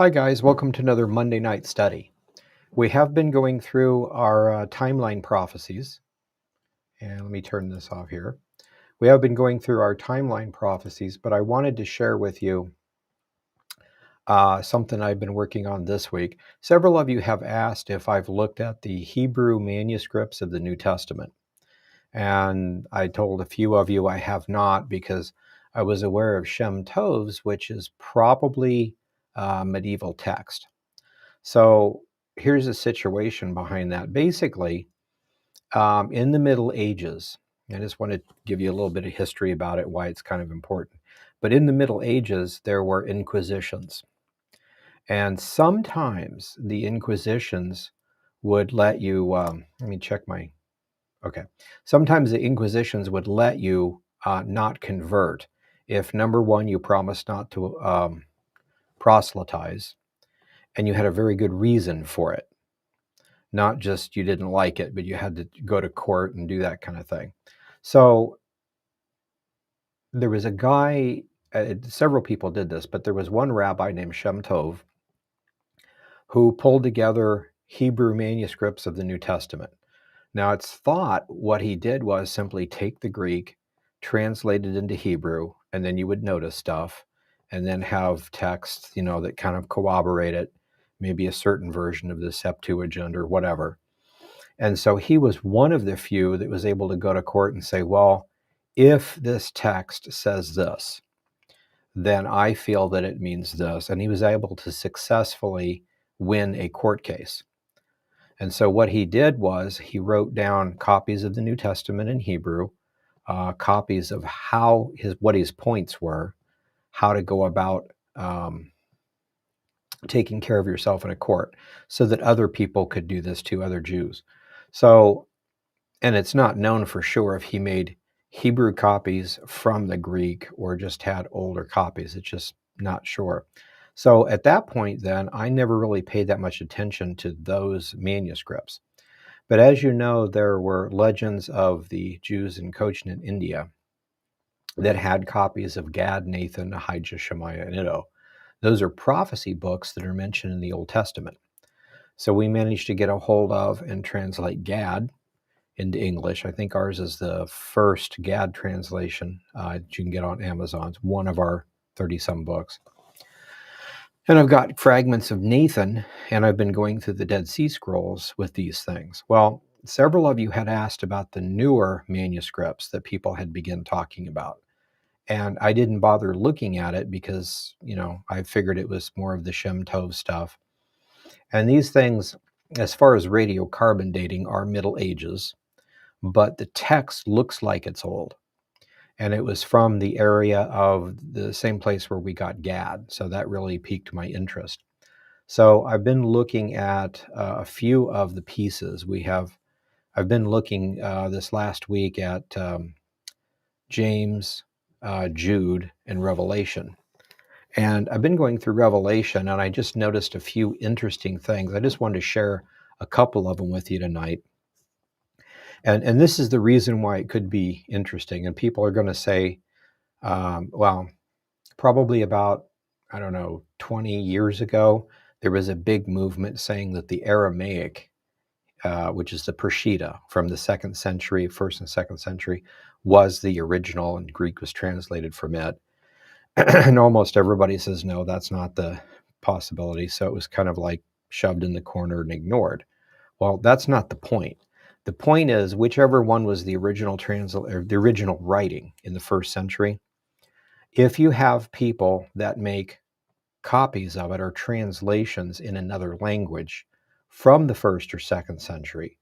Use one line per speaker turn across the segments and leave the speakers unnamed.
Hi guys, welcome to another Monday night study. We have been going through our timeline prophecies, and let me turn this off here. We have been going through our timeline prophecies, but I wanted to share with you something I've been working on this week. Several of you have asked if I've looked at the Hebrew manuscripts of the New Testament, and I told a few of you I have not because I was aware of Shem Tov's, which is probably medieval text. So here's the situation behind that. Basically, in the Middle Ages, I just want to give you a little bit of history about it, why it's kind of important. But in the Middle Ages, there were inquisitions. And sometimes the inquisitions would let you, let me check my, okay. Sometimes the inquisitions would let you not convert if, number one, you promised not to proselytize and you had a very good reason for it. Not just you didn't like it, but you had to go to court and do that kind of thing. So there was a guy, several people did this, but there was one rabbi named Shem Tov who pulled together Hebrew manuscripts of the New Testament. Now it's thought what he did was simply take the Greek, translate it into Hebrew, and then you would notice stuff, and then have texts, that kind of corroborate it, maybe a certain version of the Septuagint or whatever. And so he was one of the few that was able to go to court and say, well, if this text says this, then I feel that it means this. And he was able to successfully win a court case. And so what he did was he wrote down copies of the New Testament in Hebrew, copies of what his points were, how to go about taking care of yourself in a court so that other people could do this too, other Jews. So, and it's not known for sure if he made Hebrew copies from the Greek or just had older copies. It's just not sure. So at that point, then, I never really paid that much attention to those manuscripts. But as you know, there were legends of the Jews in Cochin in India that had copies of Gad, Nathan, Ahijah, Shemaiah, and Iddo. Those are prophecy books that are mentioned in the Old Testament. So we managed to get a hold of and translate Gad into English. I think ours is the first Gad translation that you can get on Amazon. It's one of our 30-some books. And I've got fragments of Nathan, and I've been going through the Dead Sea Scrolls with these things. Well, several of you had asked about the newer manuscripts that people had begun talking about. And I didn't bother looking at it because, I figured it was more of the Shem Tov stuff. And these things, as far as radiocarbon dating, are Middle Ages, but the text looks like it's old. And it was from the area of the same place where we got Gad. So that really piqued my interest. So I've been looking at a few of the pieces. I've been looking this last week at James, Jude, and Revelation. And I've been going through Revelation, and I just noticed a few interesting things. I just wanted to share a couple of them with you tonight. And this is the reason why it could be interesting. And people are going to say, well, probably about, 20 years ago, there was a big movement saying that the Aramaic, which is the Peshitta from the 2nd century, 1st and 2nd century, was the original, and Greek was translated from it. And almost everybody says, no, that's not the possibility. So it was kind of like shoved in the corner and ignored. Well, that's not the point. The point is, whichever one was the original the original writing in the 1st century, if you have people that make copies of it or translations in another language from the 1st or 2nd century,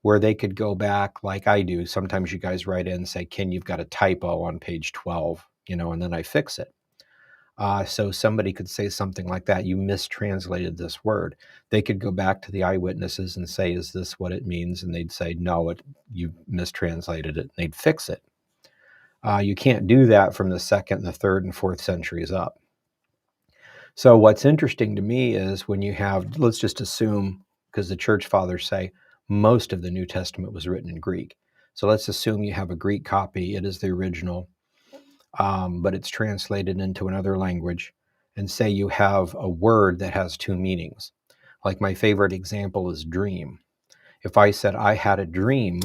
where they could go back like I do. Sometimes you guys write in and say, Ken, you've got a typo on page 12, and then I fix it. So somebody could say something like that, you mistranslated this word. They could go back to the eyewitnesses and say, is this what it means? And they'd say, no, you mistranslated it, and they'd fix it. You can't do that from the 2nd, the 3rd, and 4th centuries up. So what's interesting to me is when you have, let's just assume, because the church fathers say most of the New Testament was written in Greek. So let's assume you have a Greek copy. It is the original, but it's translated into another language. and say you have a word that has two meanings. Like my favorite example is dream. If I said I had a dream,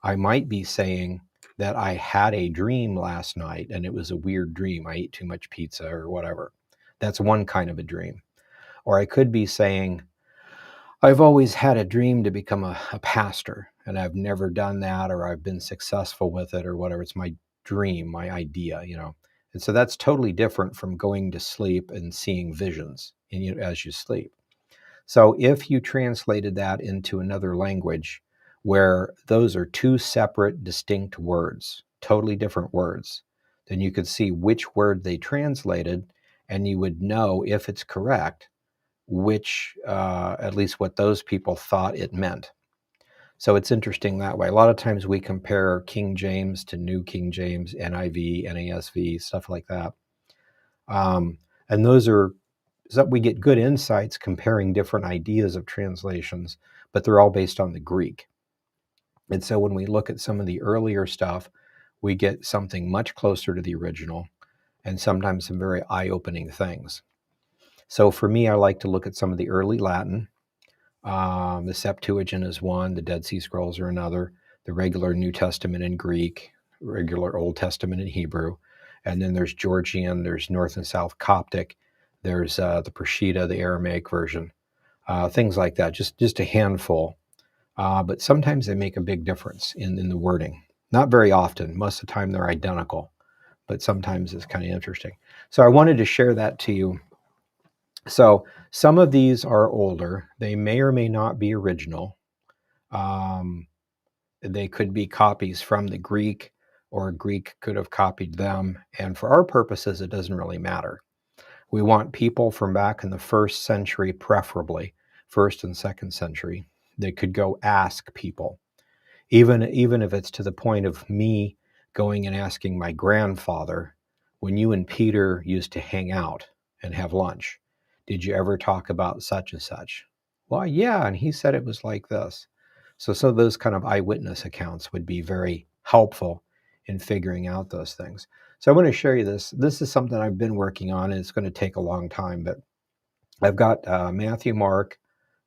I might be saying that I had a dream last night and it was a weird dream. I ate too much pizza or whatever. That's one kind of a dream. Or I could be saying, I've always had a dream to become a pastor, and I've never done that, or I've been successful with it, or whatever. It's my dream, my idea, you know. And so that's totally different from going to sleep and seeing visions as you sleep. So if you translated that into another language where those are two separate, distinct words, totally different words, then you could see which word they translated, and you would know if it's correct which, at least what those people thought it meant. So it's interesting that way. A lot of times we compare King James to New King James, NIV, NASV, stuff like that. And those are, so we get good insights comparing different ideas of translations, but they're all based on the Greek. And so when we look at some of the earlier stuff, we get something much closer to the original and sometimes some very eye-opening things. So for me, I like to look at some of the early Latin. The Septuagint is one, the Dead Sea Scrolls are another, the regular New Testament in Greek, regular Old Testament in Hebrew, and then there's Georgian, there's North and South Coptic, there's the Peshitta, the Aramaic version, things like that, just a handful. But sometimes they make a big difference in the wording. Not very often. Most of the time they're identical, but sometimes it's kind of interesting. So I wanted to share that to you. So some of these are older. They may or may not be original. They could be copies from the Greek, or Greek could have copied them. And for our purposes, it doesn't really matter. We want people from back in the first century, preferably first and second century. They could go ask people, even if it's to the point of me going and asking my grandfather, when you and Peter used to hang out and have lunch, did you ever talk about such and such? Well, yeah, and he said it was like this. So some of those kind of eyewitness accounts would be very helpful in figuring out those things. So I want to share you this. This is something I've been working on, and it's going to take a long time, but I've got Matthew, Mark,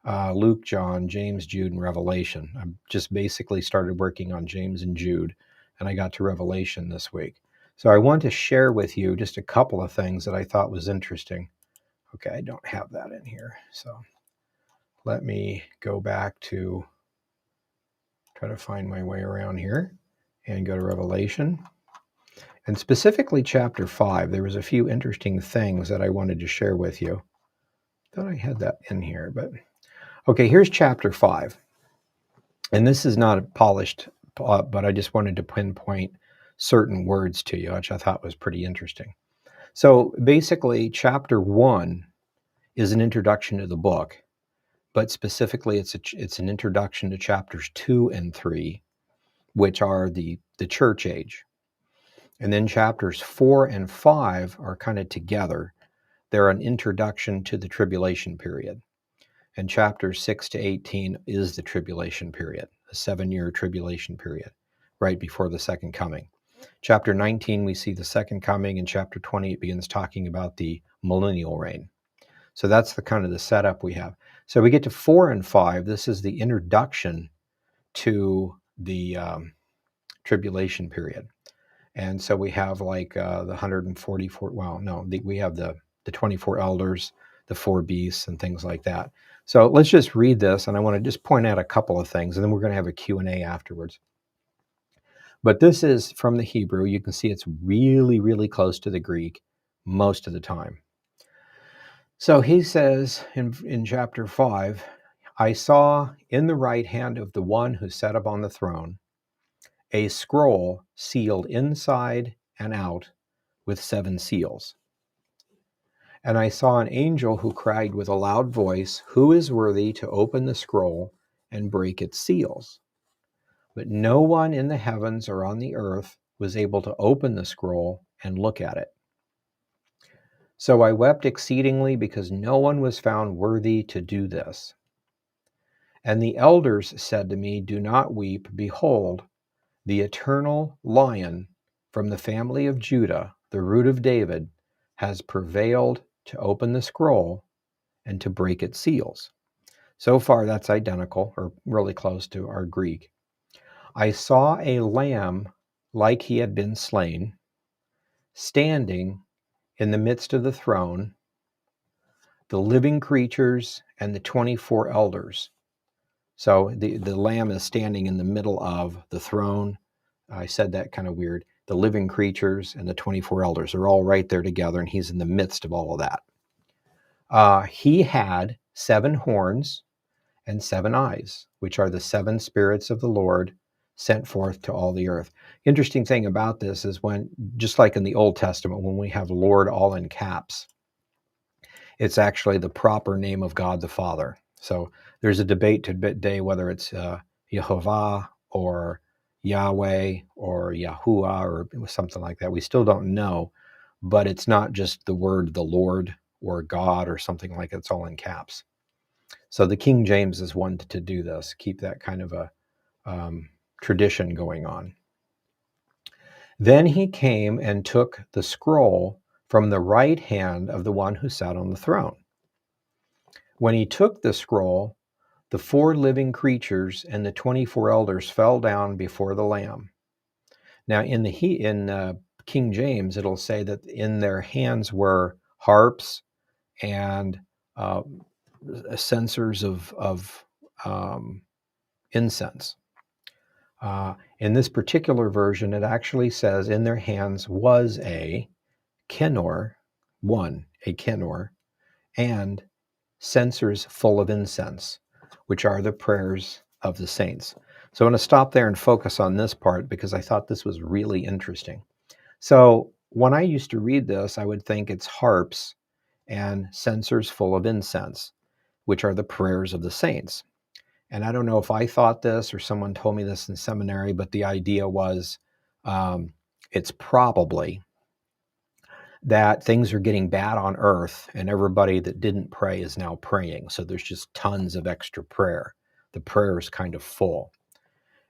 Luke, John, James, Jude, and Revelation. I just basically started working on James and Jude, and I got to Revelation this week. So I want to share with you just a couple of things that I thought was interesting. Okay, I don't have that in here. So let me go back to try to find my way around here and go to Revelation. And specifically chapter 5, there was a few interesting things that I wanted to share with you. Thought I had that in here, but okay, here's chapter 5. And this is not polished, but I just wanted to pinpoint certain words to you, which I thought was pretty interesting. So basically, chapter 1 is an introduction to the book, but specifically it's an introduction to chapters 2 and 3, which are the church age. And then chapters 4 and 5 are kind of together. They're an introduction to the tribulation period. And chapters 6 to 18 is the tribulation period, a 7-year tribulation period, right before the second coming. Chapter 19, we see the second coming, and chapter 20, it begins talking about the millennial reign. So that's the kind of the setup we have. So we get to 4 and 5. This is the introduction to the tribulation period. And so we have like the 144, well, no, we have the 24 elders, the 4 beasts, and things like that. So let's just read this, and I want to just point out a couple of things, and then we're going to have a Q&A afterwards. But this is from the Hebrew. You can see it's really, really close to the Greek most of the time. So he says in chapter 5, I saw in the right hand of the one who sat upon the throne a scroll sealed inside and out with 7 seals. And I saw an angel who cried with a loud voice, who is worthy to open the scroll and break its seals? But no one in the heavens or on the earth was able to open the scroll and look at it. So I wept exceedingly because no one was found worthy to do this. And the elders said to me, do not weep. Behold, the eternal Lion from the family of Judah, the root of David, has prevailed to open the scroll and to break its seals. So far, that's identical, or really close to our Greek. I saw a lamb like he had been slain, standing in the midst of the throne, the living creatures, and the 24 elders. So the lamb is standing in the middle of the throne. I said that kind of weird. The living creatures and the 24 elders are all right there together, and he's in the midst of all of that. He had 7 horns and 7 eyes, which are the 7 spirits of the Lord sent forth to all the earth. Interesting thing about this is when, just like in the Old Testament, when we have Lord all in caps, it's actually the proper name of God the Father. So there's a debate today whether it's Yehovah or Yahweh or Yahuwah or something like that. We still don't know, but it's not just the word the Lord or God or something like that. It's all in caps. So the King James is one to do this, keep that kind of a tradition going on. Then he came and took the scroll from the right hand of the one who sat on the throne. When he took the scroll, the 4 living creatures and the 24 elders fell down before the Lamb. Now, in King James, it'll say that in their hands were harps and censers of incense. In this particular version, it actually says in their hands was a kinnor, a kinnor, and censers full of incense, which are the prayers of the saints. So I'm going to stop there and focus on this part because I thought this was really interesting. So when I used to read this, I would think it's harps and censers full of incense, which are the prayers of the saints. And I don't know if I thought this or someone told me this in seminary, but the idea was it's probably that things are getting bad on earth and everybody that didn't pray is now praying. So there's just tons of extra prayer. The prayer is kind of full.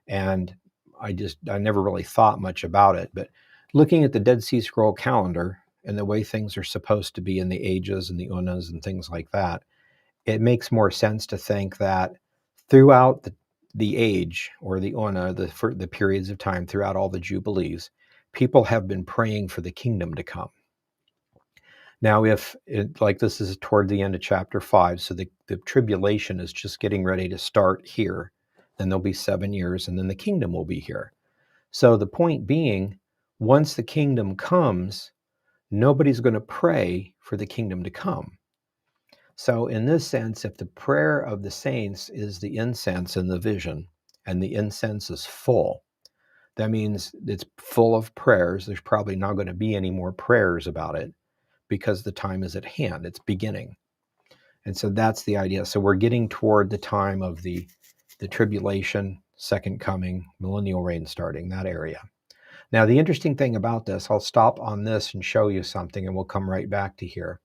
And I never really thought much about it. But looking at the Dead Sea Scroll calendar and the way things are supposed to be in the ages and the unas and things like that, it makes more sense to think that throughout the age or the ona, the periods of time, throughout all the Jubilees, people have been praying for the kingdom to come. Now, like this is toward the end of chapter 5, so the tribulation is just getting ready to start here. Then there'll be 7 years, and then the kingdom will be here. So the point being, once the kingdom comes, nobody's going to pray for the kingdom to come. So in this sense, if the prayer of the saints is the incense in the vision, and the incense is full, that means it's full of prayers. There's probably not going to be any more prayers about it because the time is at hand. It's beginning. And so that's the idea. So we're getting toward the time of the tribulation, second coming, millennial reign starting, that area. Now, the interesting thing about this, I'll stop on this and show you something, and we'll come right back to here.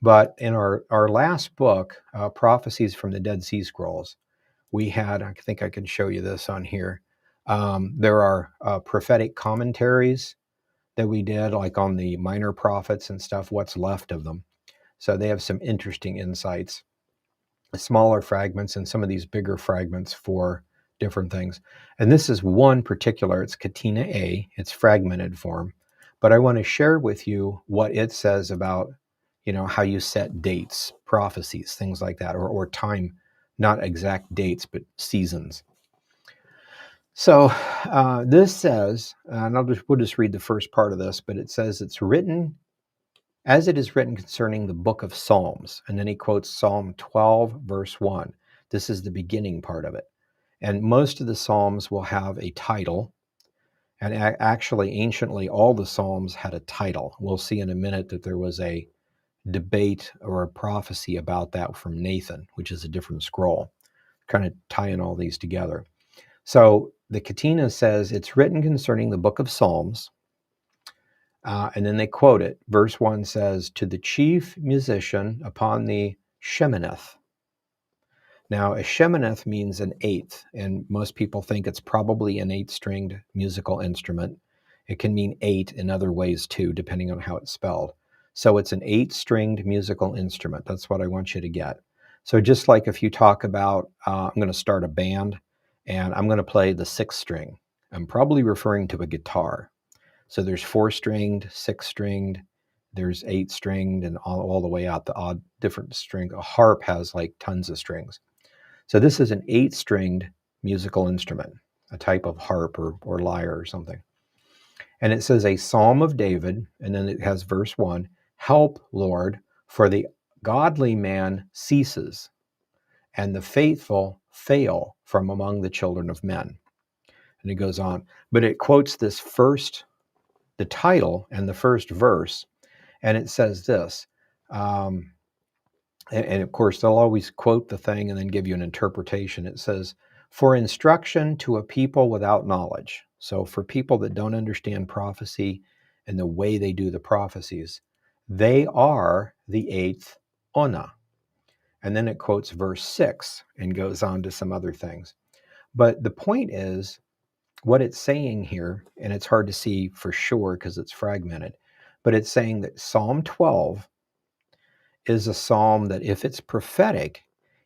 But in our last book, Prophecies from the Dead Sea Scrolls, we had, I think I can show you this on here. There are prophetic commentaries that we did, like on the minor prophets and stuff, what's left of them. So they have some interesting insights, smaller fragments and some of these bigger fragments for different things. And this is one particular, it's Katina A, it's fragmented form. But I want to share with you what it says about, how you set dates, prophecies, things like that, or time, not exact dates, but seasons. So this says, and we'll just read the first part of this, but it says it's written as it is written concerning the book of Psalms. And then he quotes Psalm 12, verse 1. This is the beginning part of it. And most of the Psalms will have a title. And actually, anciently, all the Psalms had a title. We'll see in a minute that there was a debate or a prophecy about that from Nathan, which is a different scroll, kind of tying all these together. So the Katina says it's written concerning the book of Psalms. And then they quote it. Verse 1 says, to the chief musician upon the Sheminith. Now, a Sheminith means an eighth, and most people think it's probably an 8-stringed musical instrument. It can mean 8 in other ways too, depending on how it's spelled. So it's an 8-stringed musical instrument. That's what I want you to get. So just like if you talk about, I'm going to start a band and I'm going to play the 6th string, I'm probably referring to a guitar. So there's 4-stringed, 6-stringed, there's 8-stringed, and all the way out the odd different string. A harp has like tons of strings. So this is an 8-stringed musical instrument, a type of harp or lyre or something. And it says a psalm of David, and then it has verse 1, help, Lord, for the godly man ceases, and the faithful fail from among the children of men. And it goes on. But it quotes this first, the title and the first verse, and it says this. And of course, they'll always quote the thing and then give you an interpretation. It says, for instruction to a people without knowledge. So for people that don't understand prophecy and the way they do the prophecies, they are the 8th Ona. And then it quotes verse 6 and goes on to some other things. But the point is, what it's saying here, and it's hard to see for sure because it's fragmented, but it's saying that Psalm 12 is a psalm that if it's prophetic,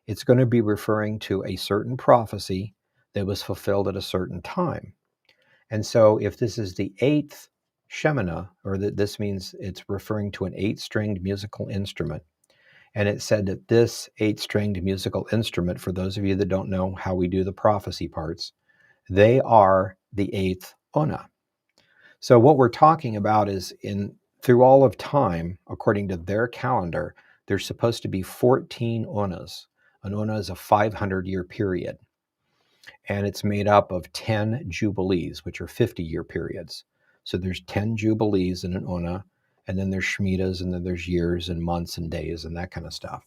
it's going to be referring to a certain prophecy that was fulfilled at a certain time. And so if this is the 8th Shemana, or that this means it's referring to an 8-stringed musical instrument, and it said that this 8-stringed musical instrument, for those of you that don't know how we do the prophecy parts, they are the 8th Ona. So what we're talking about is through all of time, according to their calendar, there's supposed to be 14 Onas. An Ona is a 500-year period. And it's made up of 10 Jubilees, which are 50-year periods. So there's 10 Jubilees in an Ona, and then there's Shemitas, and then there's years and months and days and that kind of stuff.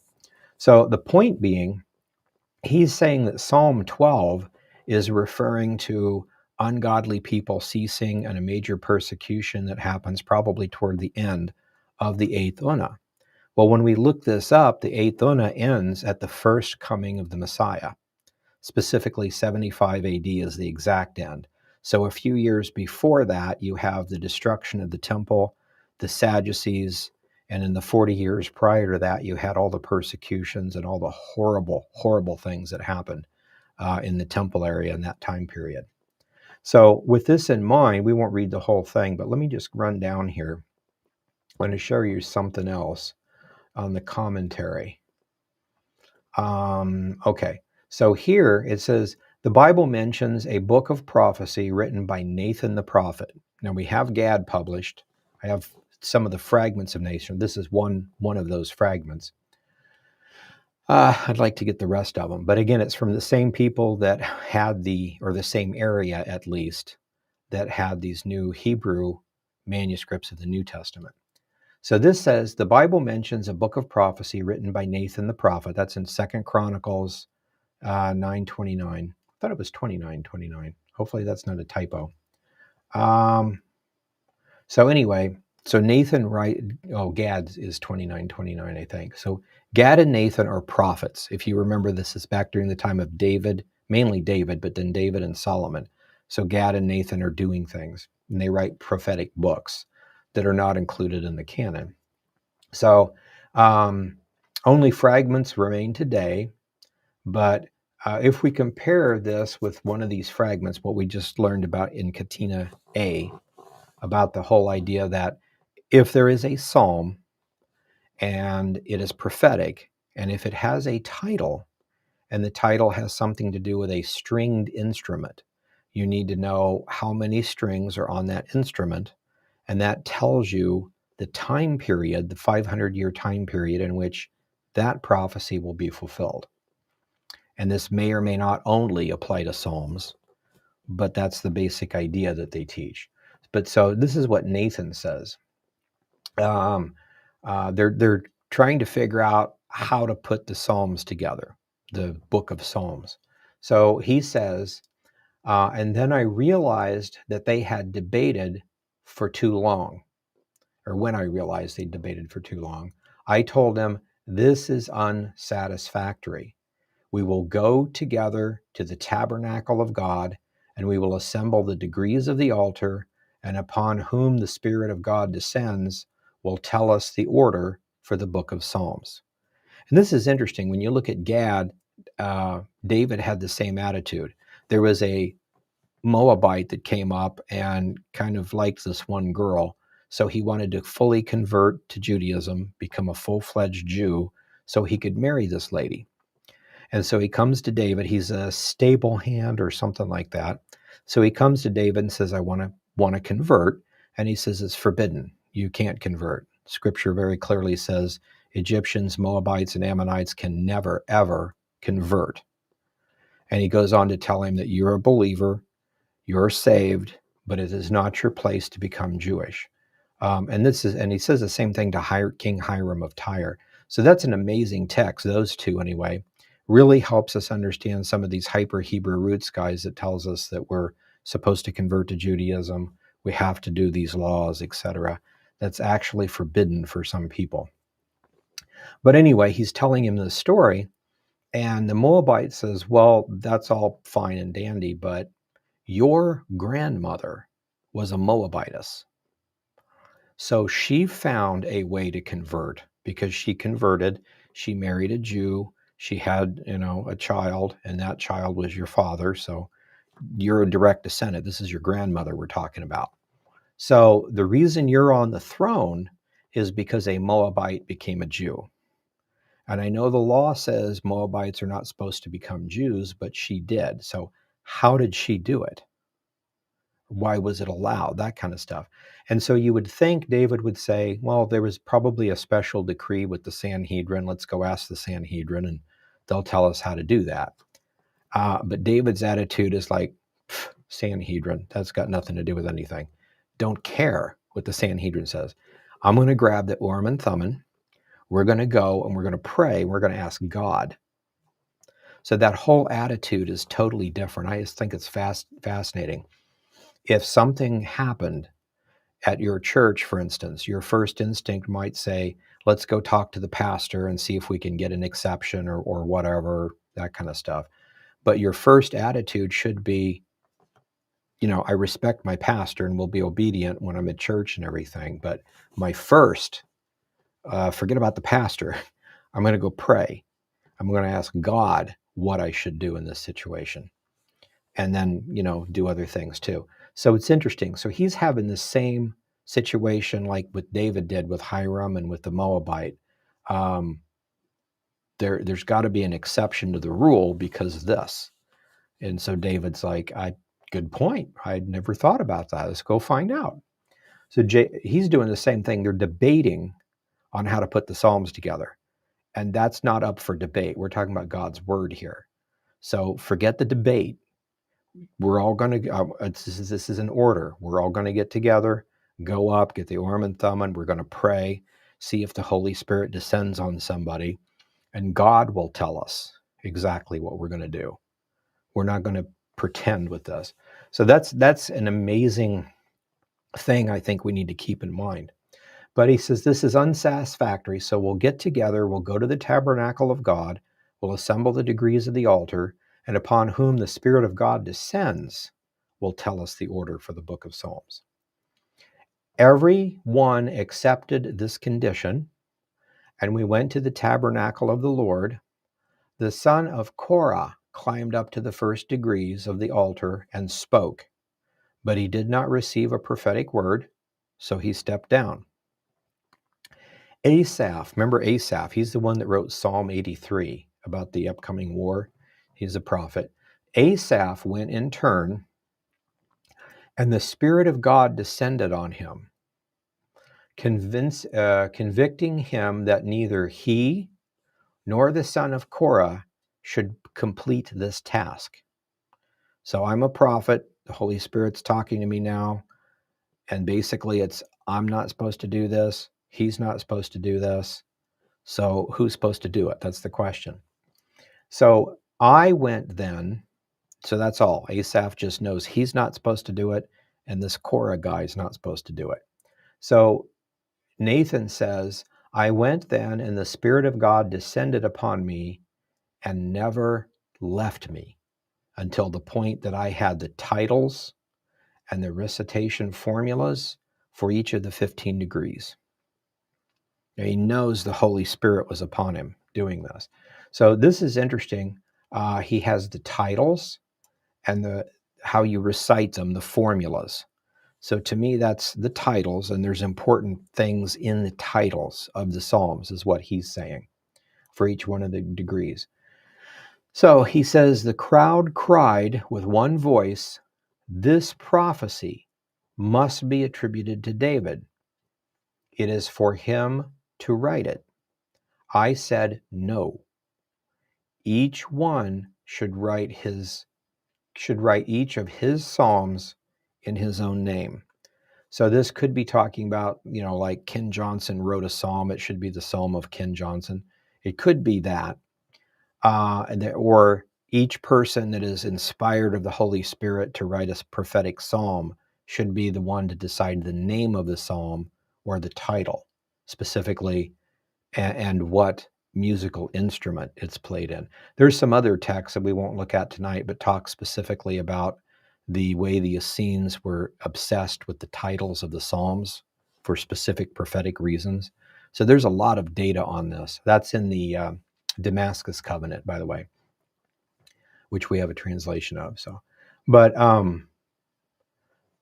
So the point being, he's saying that Psalm 12 is referring to ungodly people ceasing and a major persecution that happens probably toward the end of the 8th Una. Well, when we look this up, the 8th Una ends at the first coming of the Messiah. Specifically, 75 AD is the exact end. So a few years before that, you have the destruction of the temple, the Sadducees, and in the 40 years prior to that, you had all the persecutions and all the horrible, horrible things that happened in the temple area in that time period. So with this in mind, we won't read the whole thing, but let me just run down here. I'm going to show you something else on the commentary. Okay, so here it says, the Bible mentions a book of prophecy written by Nathan the prophet. Now we have Gad published. I have some of the fragments of Nathan. This is one of those fragments. I'd like to get the rest of them. But again, it's from the same people that had or the same area at least, that had these new Hebrew manuscripts of the New Testament. So this says, the Bible mentions a book of prophecy written by Nathan the prophet. That's in 2 Chronicles 9:29. I thought it was 29:29. Hopefully that's not a typo. So anyway, so Nathan, Gad is 29:29, I think. So Gad and Nathan are prophets. If you remember, this is back during the time of David, mainly David, but then David and Solomon. So Gad and Nathan are doing things, and they write prophetic books that are not included in the canon. So only fragments remain today, but if we compare this with one of these fragments, what we just learned about in Katina A, about the whole idea that if there is a psalm and it is prophetic, and if it has a title, and the title has something to do with a stringed instrument, you need to know how many strings are on that instrument, and that tells you the time period, the 500-year time period in which that prophecy will be fulfilled. And this may or may not only apply to Psalms, but that's the basic idea that they teach. But so this is what Nathan says. They're trying to figure out how to put the Psalms together, the book of Psalms. So he says, and then I realized that they had debated for too long. Or when I realized they debated for too long, I told them, this is unsatisfactory. We will go together to the tabernacle of God, and we will assemble the degrees of the altar, and upon whom the Spirit of God descends, will tell us the order for the book of Psalms. And this is interesting. When you look at Gad, David had the same attitude. There was a Moabite that came up and kind of liked this one girl. So he wanted to fully convert to Judaism, become a full-fledged Jew, so he could marry this lady. And so he comes to David. He's a stable hand or something like that. So he comes to David and says, I want to convert. And he says, it's forbidden. You can't convert. Scripture very clearly says Egyptians, Moabites, and Ammonites can never, ever convert. And he goes on to tell him that you're a believer, you're saved, but it is not your place to become Jewish. And he says the same thing to King Hiram of Tyre. So that's an amazing text. Those two, anyway, really helps us understand some of these hyper Hebrew roots guys that tells us that we're supposed to convert to Judaism. We have to do these laws, etc. That's actually forbidden for some people. But anyway, he's telling him this story, and the Moabite says, well, that's all fine and dandy, but your grandmother was a Moabitess. So she found a way to convert because she converted. She married a Jew. She had, a child, and that child was your father. So you're a direct descendant. This is your grandmother we're talking about. So the reason you're on the throne is because a Moabite became a Jew. And I know the law says Moabites are not supposed to become Jews, but she did. So how did she do it? Why was it allowed? That kind of stuff. And so you would think David would say, well, there was probably a special decree with the Sanhedrin. Let's go ask the Sanhedrin and they'll tell us how to do that. But David's attitude is like, Sanhedrin, that's got nothing to do with anything. Don't care what the Sanhedrin says. I'm going to grab the Urim and Thummim. We're going to go and we're going to pray. We're going to ask God. So that whole attitude is totally different. I just think it's fascinating. If something happened at your church, for instance, your first instinct might say, let's go talk to the pastor and see if we can get an exception or whatever, that kind of stuff. But your first attitude should be, I respect my pastor and will be obedient when I'm at church and everything. But my first, forget about the pastor. I'm going to go pray. I'm going to ask God what I should do in this situation. And then, do other things too. So it's interesting. So he's having the same situation like what David did with Hiram and with the Moabite. There's got to be an exception to the rule because of this. And so David's like, good point. I'd never thought about that. Let's go find out. So he's doing the same thing. They're debating on how to put the Psalms together. And that's not up for debate. We're talking about God's word here. So forget the debate. We're all going to, this is an order. We're all going to get together, go up, get the Urim and Thummim. We're going to pray, see if the Holy Spirit descends on somebody, and God will tell us exactly what we're going to do. We're not going to pretend with this. So that's an amazing thing I think we need to keep in mind. But he says this is unsatisfactory, so we'll get together, we'll go to the tabernacle of God, we'll assemble the degrees of the altar, and upon whom the Spirit of God descends will tell us the order for the book of Psalms. Everyone accepted this condition, and we went to the tabernacle of the Lord. The son of Korah climbed up to the first degrees of the altar and spoke, but he did not receive a prophetic word, so he stepped down. Asaph, remember Asaph, he's the one that wrote Psalm 83 about the upcoming war. He's a prophet. Asaph went in turn, and the Spirit of God descended on him, convicting him that neither he nor the son of Korah should complete this task. So I'm a prophet. The Holy Spirit's talking to me now. And basically it's, I'm not supposed to do this. He's not supposed to do this. So who's supposed to do it? That's the question. So I went then, so that's all. Asaph just knows he's not supposed to do it, and this Korah guy is not supposed to do it. So Nathan says, I went then, and the Spirit of God descended upon me and never left me until the point that I had the titles and the recitation formulas for each of the 15 degrees. He knows the Holy Spirit was upon him doing this. So this is interesting. He has the titles and the how you recite them, the formulas. So to me, that's the titles, and there's important things in the titles of the Psalms, is what he's saying for each one of the degrees. So he says, the crowd cried with one voice, this prophecy must be attributed to David. It is for him to write it. I said, no. Each one should write each of his psalms in his own name. So this could be talking about, like Ken Johnson wrote a psalm. It should be the Psalm of Ken Johnson. It could be that, or each person that is inspired of the Holy Spirit to write a prophetic psalm should be the one to decide the name of the psalm or the title specifically, and what musical instrument it's played in. There's some other texts that we won't look at tonight, but talk specifically about the way the Essenes were obsessed with the titles of the Psalms for specific prophetic reasons. So there's a lot of data on this. That's in the Damascus Covenant, by the way, which we have a translation of.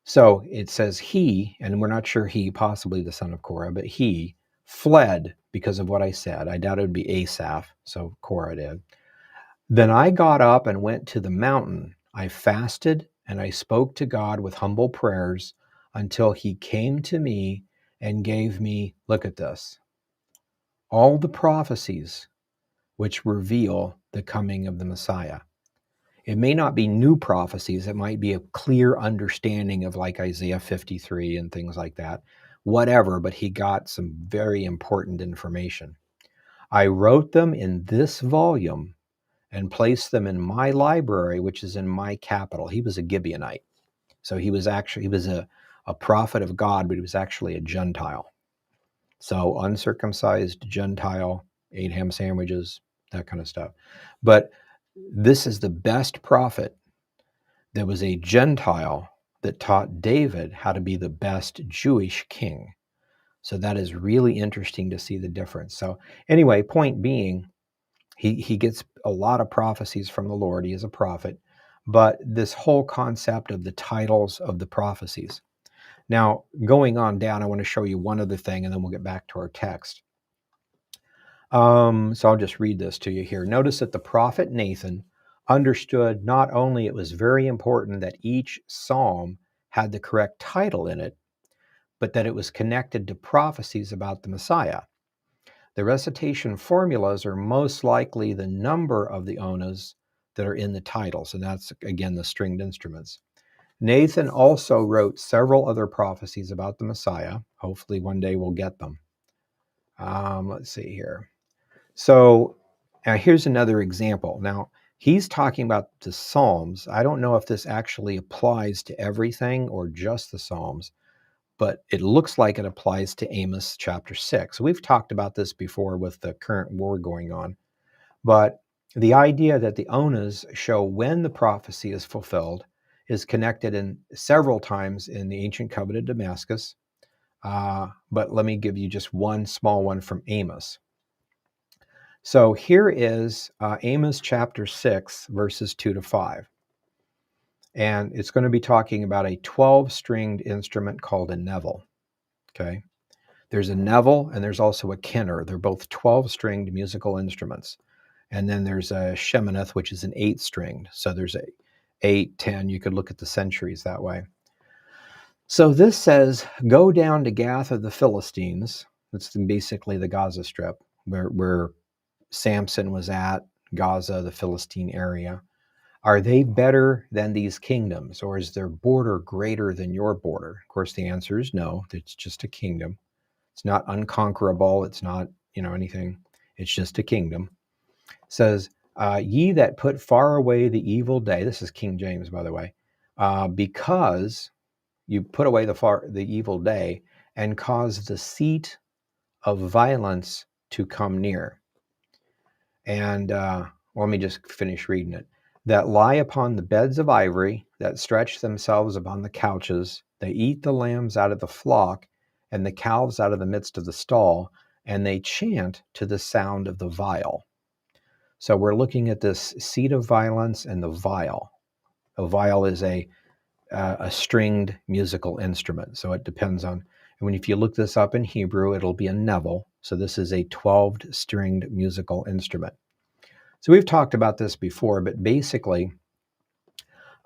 So it says he, and we're not sure he, possibly the son of Korah, but he fled because of what I said. I doubt it would be Asaph, so Korah did. Then I got up and went to the mountain. I fasted and I spoke to God with humble prayers until he came to me and gave me, look at this, all the prophecies which reveal the coming of the Messiah. It may not be new prophecies. It might be a clear understanding of like Isaiah 53 and things like that, whatever, but he got some very important information. I wrote them in this volume and placed them in my library, which is in my capital. He was a Gibeonite. So he was a prophet of God, but he was actually a Gentile. So uncircumcised Gentile, ate ham sandwiches, that kind of stuff. But this is the best prophet. There was a Gentile that taught David how to be the best Jewish king. So that is really interesting to see the difference. So anyway, point being, he gets a lot of prophecies from the Lord. He is a prophet. But this whole concept of the titles of the prophecies. Now, going on down, I want to show you one other thing, and then we'll get back to our text. So I'll just read this to you here. Notice that the prophet Nathan understood not only it was very important that each psalm had the correct title in it, but that it was connected to prophecies about the Messiah. The recitation formulas are most likely the number of the onas that are in the titles, and that's, again, the stringed instruments. Nathan also wrote several other prophecies about the Messiah. Hopefully one day we'll get them. Let's see here. So here's another example. Now, he's talking about the Psalms. I don't know if this actually applies to everything or just the Psalms, but it looks like it applies to Amos chapter 6. We've talked about this before with the current war going on. But the idea that the onas show when the prophecy is fulfilled is connected in several times in the ancient covenant of Damascus. But let me give you just one small one from Amos. So here is Amos chapter 6, verses 2 to 5. And it's going to be talking about a 12-stringed instrument called a nevel. Okay. There's a nevel and there's also a kinnor. They're both 12-stringed musical instruments. And then there's a sheminith, which is an 8-stringed. So there's 8, 10. You could look at the centuries that way. So this says, go down to Gath of the Philistines. That's basically the Gaza Strip, where Samson was at, Gaza, the Philistine area. Are they better than these kingdoms, or is their border greater than your border? Of course, the answer is no. It's just a kingdom. It's not unconquerable. It's not, anything. It's just a kingdom. It says, ye that put far away the evil day. This is King James, by the way. Because you put away the evil day and cause the seat of violence to come near. And let me just finish reading it. That lie upon the beds of ivory, that stretch themselves upon the couches. They eat the lambs out of the flock, and the calves out of the midst of the stall. and they chant to the sound of the viol. So we're looking at this seat of violence and the viol. A viol is a stringed musical instrument. So it depends on, if you look this up in Hebrew, it'll be a nevel. So this is a 12 stringed musical instrument. So we've talked about this before, but basically,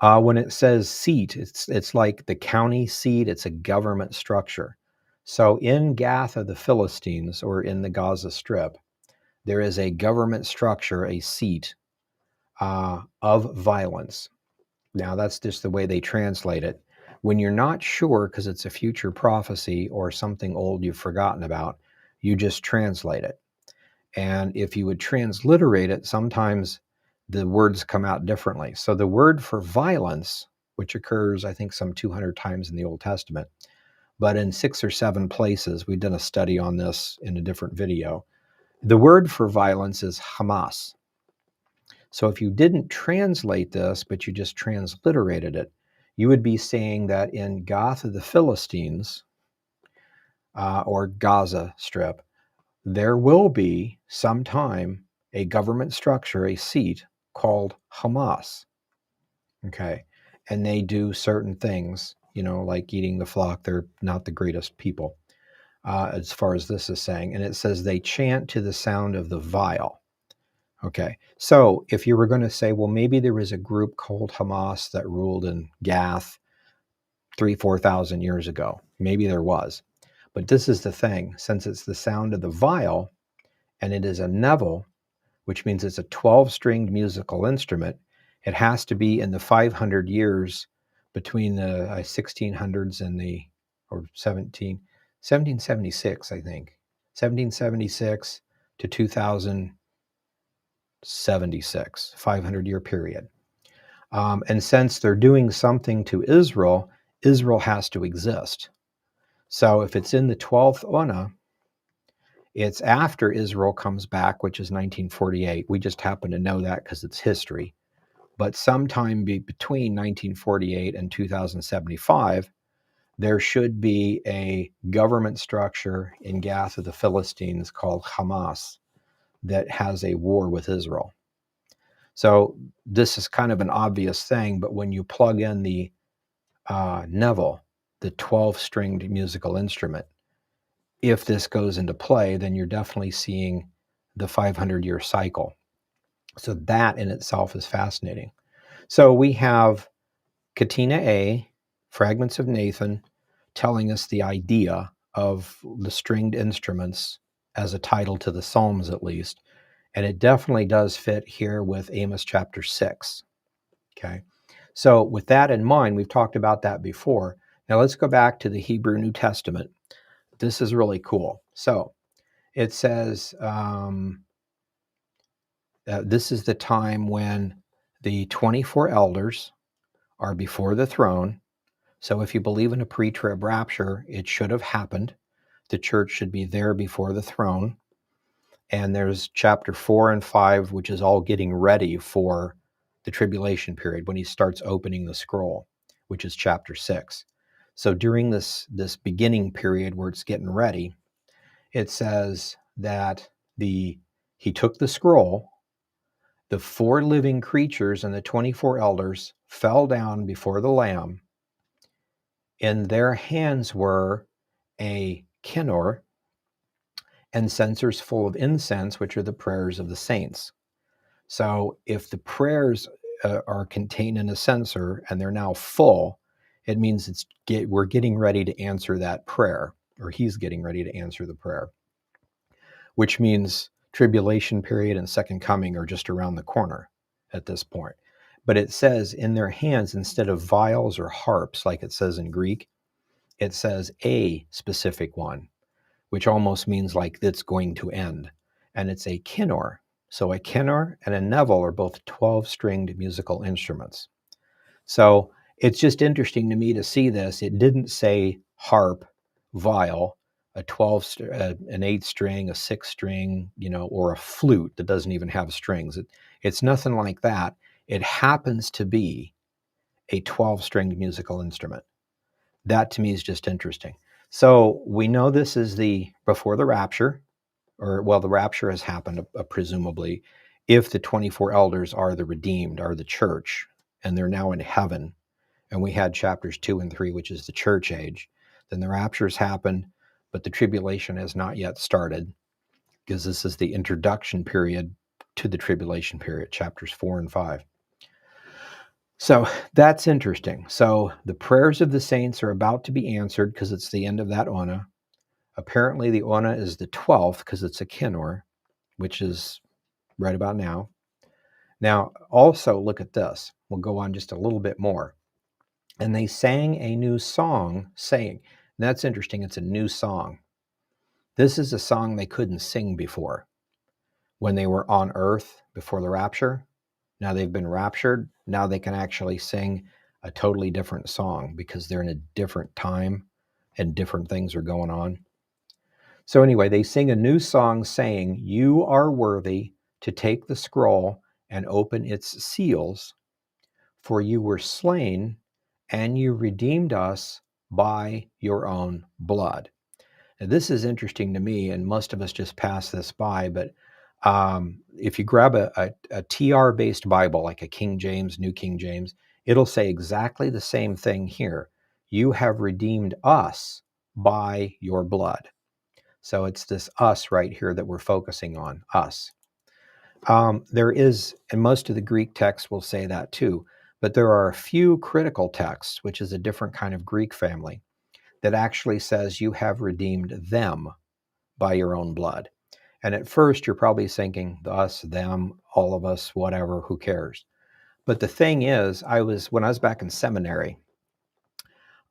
when it says seat, it's like the county seat. It's a government structure. So in Gath of the Philistines, or in the Gaza Strip, there is a government structure, a seat of violence. Now, that's just the way they translate it. When you're not sure, because it's a future prophecy or something old you've forgotten about, you just translate it. And if you would transliterate it, sometimes the words come out differently. So the word for violence, which occurs, I think, some 200 times in the Old Testament, but in 6 or 7 places, we've done a study on this in a different video. The word for violence is Hamas. So if you didn't translate this, but you just transliterated it, you would be saying that in Gath of the Philistines, or Gaza Strip, there will be sometime a government structure, a seat called Hamas. Okay. And they do certain things, like eating the flock. They're not the greatest people, as far as this is saying. And it says they chant to the sound of the viol. Okay, so if you were going to say, well, maybe there was a group called Hamas that ruled in Gath 4,000 years ago. Maybe there was. But this is the thing. Since it's the sound of the viol, and it is a nevel, which means it's a 12-stringed musical instrument, it has to be in the 500 years between the 1600s and or 1776, I think. 1776 to 2076, 500-year period. And since they're doing something to Israel, Israel has to exist. So if it's in the 12th Ona, it's after Israel comes back, which is 1948. We just happen to know that because it's history. But sometime between 1948 and 2075, there should be a government structure in Gath of the Philistines called Hamas that has a war with Israel. So this is kind of an obvious thing, but when you plug in the nevel, the 12-stringed musical instrument, if this goes into play, then you're definitely seeing the 500-year cycle. So that in itself is fascinating. So we have Katina A, Fragments of Nathan, telling us the idea of the stringed instruments as a title to the Psalms, at least. And it definitely does fit here with Amos chapter 6. Okay. So with that in mind, we've talked about that before. Now let's go back to the Hebrew New Testament. This is really cool. So it says, this is the time when the 24 elders are before the throne. So if you believe in a pre-trib rapture, it should have happened. The church should be there before the throne. And there's chapter 4 and 5, which is all getting ready for the tribulation period when he starts opening the scroll, which is chapter 6. So during this beginning period where it's getting ready, it says that he took the scroll, the 4 living creatures and the 24 elders fell down before the Lamb. In their hands were a kinnor and censers full of incense, which are the prayers of the saints. So if the prayers are contained in a censer and they're now full, it means we're getting ready to answer that prayer, or he's getting ready to answer the prayer, which means tribulation period and second coming are just around the corner at this point. But it says in their hands, instead of viols or harps, like it says in Greek, it says a specific one, which almost means like it's going to end. And it's a kinnor. So a kinnor and a nevel are both 12-stringed musical instruments. So it's just interesting to me to see this. It didn't say harp, viol, an 8-string, a 6-string, or a flute that doesn't even have strings. It's nothing like that. It happens to be a 12-stringed musical instrument. That to me is just interesting. So we know this is before the rapture. or well, the rapture has happened, presumably, if the 24 elders are the redeemed, are the church, and they're now in heaven, and we had chapters 2 and 3, which is the church age, then the rapture has happened, but the tribulation has not yet started, because this is the introduction period to the tribulation period, chapters 4 and 5. So that's interesting. So the prayers of the saints are about to be answered because it's the end of that Ona. Apparently the Ona is the 12th because it's a Kinor, which is right about now. Now, also look at this. We'll go on just a little bit more. And they sang a new song saying, and that's interesting, it's a new song. This is a song they couldn't sing before when they were on earth before the rapture. Now they've been raptured. Now they can actually sing a totally different song because they're in a different time and different things are going on. So anyway, they sing a new song saying, "You are worthy to take the scroll and open its seals, for you were slain and you redeemed us by your own blood." Now, this is interesting to me, and most of us just pass this by, but if you grab a TR-based Bible, like a King James, New King James, it'll say exactly the same thing here. You have redeemed us by your blood. So it's this us right here that we're focusing on, us. There is, and most of the Greek texts will say that too, but there are a few critical texts, which is a different kind of Greek family, that actually says you have redeemed them by your own blood. And at first, you're probably thinking, us, them, all of us, whatever, who cares? But the thing is, when I was back in seminary,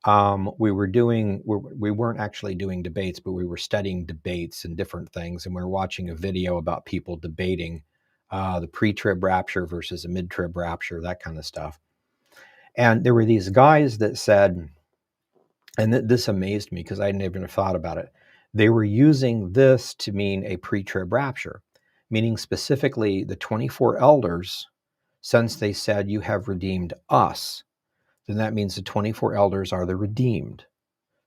we weren't actually doing debates, but we were studying debates and different things. And we were watching a video about people debating the pre-trib rapture versus a mid-trib rapture, that kind of stuff. And there were these guys that said, and this amazed me because I never even thought about it. They were using this to mean a pre-trib rapture, meaning specifically the 24 elders, since they said you have redeemed us, then that means the 24 elders are the redeemed.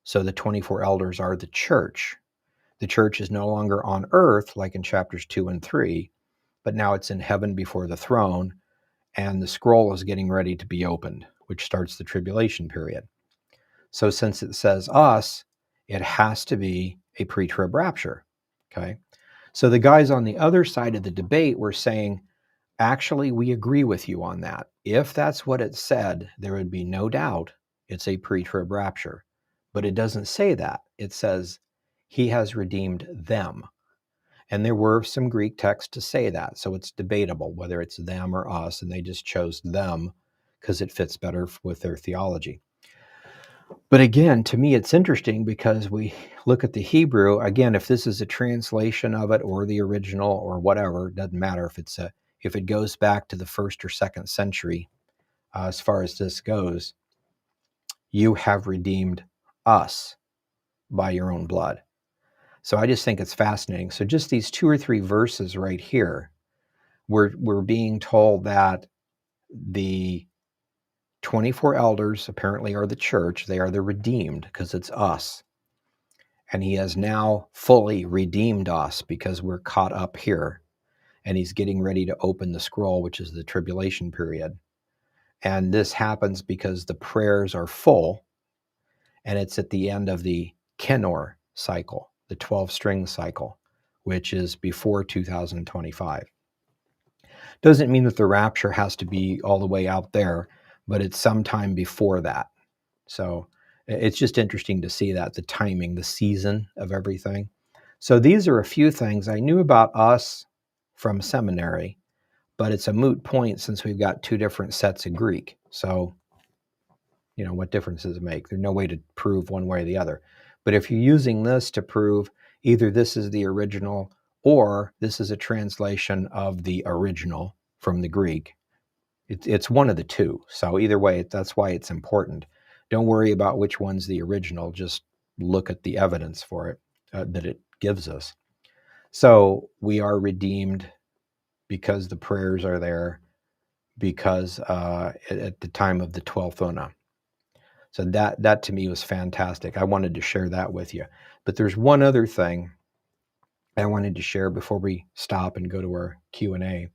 So the 24 elders are the church. The church is no longer on earth like in chapters 2 and 3, but now it's in heaven before the throne, and the scroll is getting ready to be opened, which starts the tribulation period. So since it says us, it has to be a pre-trib rapture, okay? So the guys on the other side of the debate were saying, actually, we agree with you on that. If that's what it said, there would be no doubt it's a pre-trib rapture. But it doesn't say that. It says he has redeemed them. And there were some Greek texts to say that. So it's debatable whether it's them or us, and they just chose them because it fits better with their theology. But again, to me, it's interesting because we look at the Hebrew. Again, if this is a translation of it or the original or whatever, it doesn't matter if it goes back to the 1st or 2nd century, as far as this goes, you have redeemed us by your own blood. So I just think it's fascinating. So just these 2 or 3 verses right here, we're being told that the 24 elders apparently are the church. They are the redeemed because it's us. And he has now fully redeemed us because we're caught up here. And he's getting ready to open the scroll, which is the tribulation period. And this happens because the prayers are full. And it's at the end of the Kenor cycle, the 12-string cycle, which is before 2025. Doesn't mean that the rapture has to be all the way out there, but it's sometime before that. So it's just interesting to see that, the timing, the season of everything. So these are a few things I knew about us from seminary, but it's a moot point since we've got 2 different sets of Greek. So, what difference does it make? There's no way to prove one way or the other. But if you're using this to prove either this is the original or this is a translation of the original from the Greek, it's one of the two. So either way, that's why it's important. Don't worry about which one's the original. Just look at the evidence for it that it gives us. So we are redeemed because the prayers are there, because at the time of the 12th Ona. So that to me was fantastic. I wanted to share that with you. But there's one other thing I wanted to share before we stop and go to our Q&A.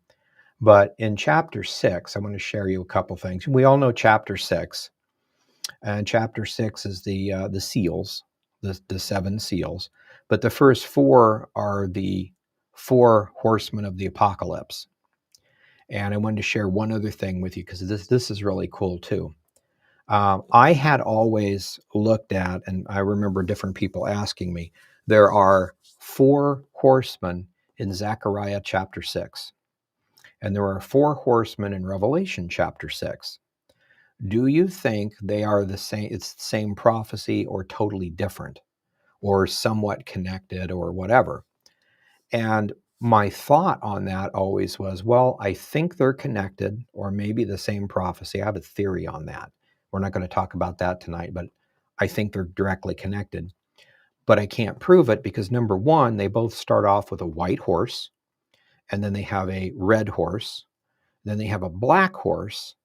But in chapter 6, I want to share you a couple things. We all know chapter 6. And chapter 6 is the seals, the 7 seals. But the first 4 are the 4 horsemen of the apocalypse. And I wanted to share one other thing with you because this is really cool too. I had always looked at, and I remember different people asking me, there are 4 horsemen in Zechariah chapter 6, and there are 4 horsemen in Revelation chapter 6. Do you think they are the same? It's the same prophecy or totally different or somewhat connected or whatever? And my thought on that always was, well, I think they're connected or maybe the same prophecy. I have a theory on that. We're not going to talk about that tonight, but I think they're directly connected. But I can't prove it because number one, they both start off with a white horse, and then they have a red horse, then they have a black horse.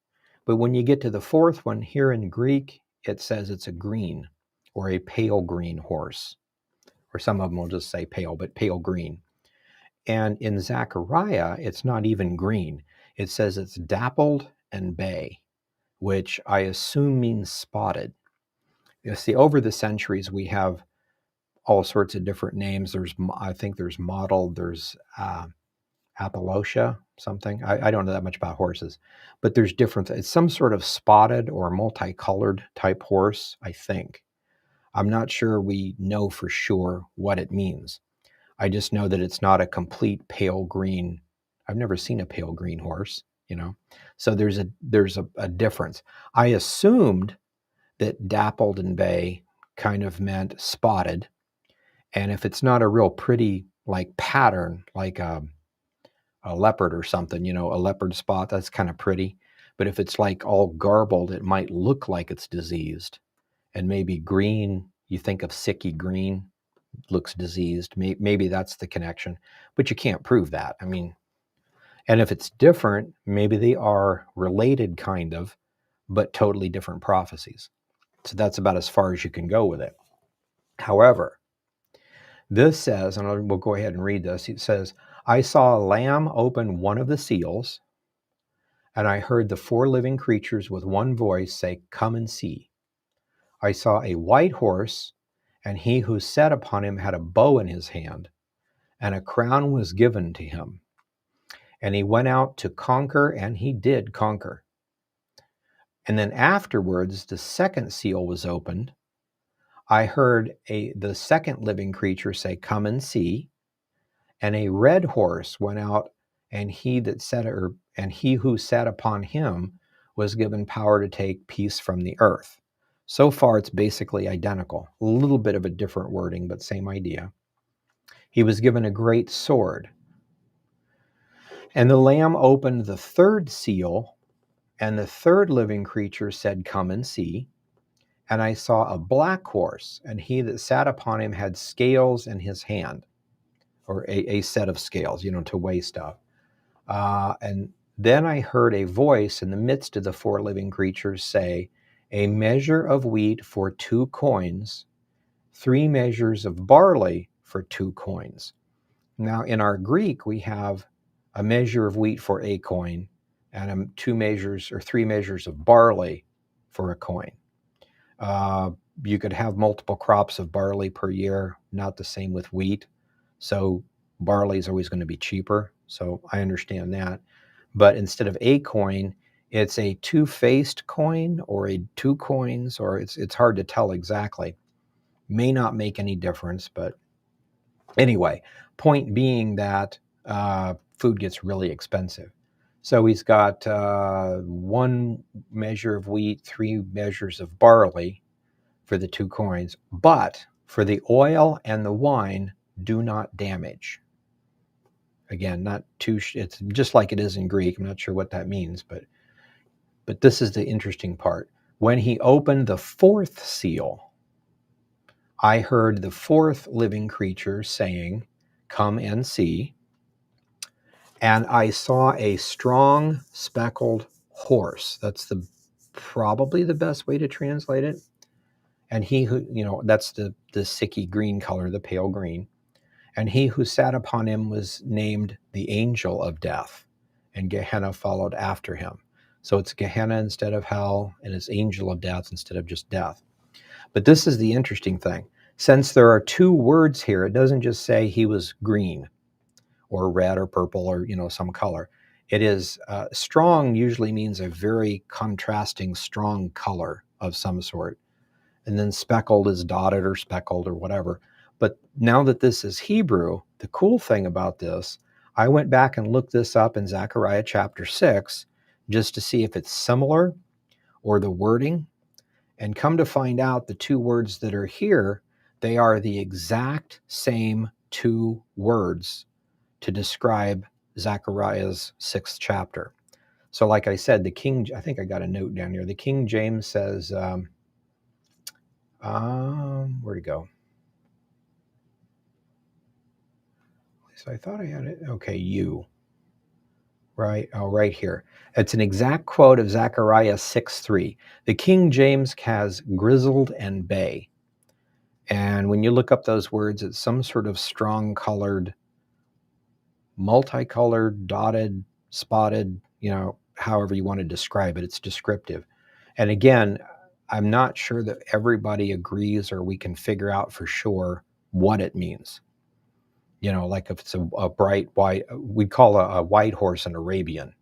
But when you get to the 4th one here in Greek, it says it's a green or a pale green horse, or some of them will just say pale, but pale green. And in Zechariah, it's not even green. It says it's dappled and bay, which I assume means spotted. You see, over the centuries, we have all sorts of different names. I think there's mottled, there's Appalachia, something. I don't know that much about horses, but there's different. It's some sort of spotted or multicolored type horse, I think. I'm not sure we know for sure what it means. I just know that it's not a complete pale green. I've never seen a pale green horse, you know. So there's a difference. I assumed that dappled and bay kind of meant spotted, and if it's not a real pretty like pattern, like a leopard or something, you know, a leopard spot, that's kind of pretty. But if it's like all garbled, it might look like it's diseased. And maybe green, you think of sicky green, looks diseased. Maybe that's the connection, but you can't prove that. I mean, and if it's different, maybe they are related kind of, but totally different prophecies. So that's about as far as you can go with it. However, this says, and we'll go ahead and read this. It says, I saw a lamb open one of the seals, and I heard the 4 living creatures with one voice say, come and see. I saw a white horse, and he who sat upon him had a bow in his hand, and a crown was given to him. And he went out to conquer, and he did conquer. And then afterwards, the 2nd seal was opened. I heard the 2nd living creature say, come and see. And a red horse went out, and he who sat upon him was given power to take peace from the earth. So far, it's basically identical. A little bit of a different wording, but same idea. He was given a great sword. And the Lamb opened the 3rd seal, and the 3rd living creature said, come and see. And I saw a black horse, and he that sat upon him had scales in his hand, or a set of scales, you know, to weigh stuff. And then I heard a voice in the midst of the 4 living creatures say, a measure of wheat for 2 coins, 3 measures of barley for 2 coins. Now, in our Greek, we have a measure of wheat for a coin and 2 measures or 3 measures of barley for a coin. You could have multiple crops of barley per year, not the same with wheat. So barley is always going to be cheaper. So I understand that. But instead of a coin, it's a 2-faced coin or a 2 coins, or it's hard to tell exactly. May not make any difference, but anyway, point being that food gets really expensive. So he's got 1 measure of wheat, 3 measures of barley for the 2 coins, but for the oil and the wine, do not damage. Again, not too, it's just like it is in Greek. I'm not sure what that means, but this is the interesting part. When he opened the 4th seal, I heard the 4th living creature saying, come and see. And I saw a strong speckled horse. That's probably the best way to translate it. And he who, you know, that's the sicky green color, the pale green. And he who sat upon him was named the angel of death, and Gehenna followed after him. So it's Gehenna instead of hell, and it's angel of death instead of just death. But this is the interesting thing. Since there are two words here, it doesn't just say he was green or red or purple or, some color. It is strong usually means a very contrasting, strong color of some sort. And then speckled is dotted or speckled or whatever. But now that this is Hebrew, the cool thing about this, I went back and looked this up in Zechariah chapter 6 just to see if it's similar or the wording. And come to find out, the two words that are here, they are the exact same two words to describe Zechariah's 6th chapter. So like I said, I think I got a note down here. The King James says, where'd it go? So I thought I had it. Okay, you. Right, right here. It's an exact quote of Zechariah 6:3. The King James has grizzled and bay. And when you look up those words, it's some sort of strong colored, multicolored, dotted, spotted, however you want to describe it. It's descriptive. And again, I'm not sure that everybody agrees or we can figure out for sure what it means. Like if it's a bright white, we'd call a white horse an Arabian,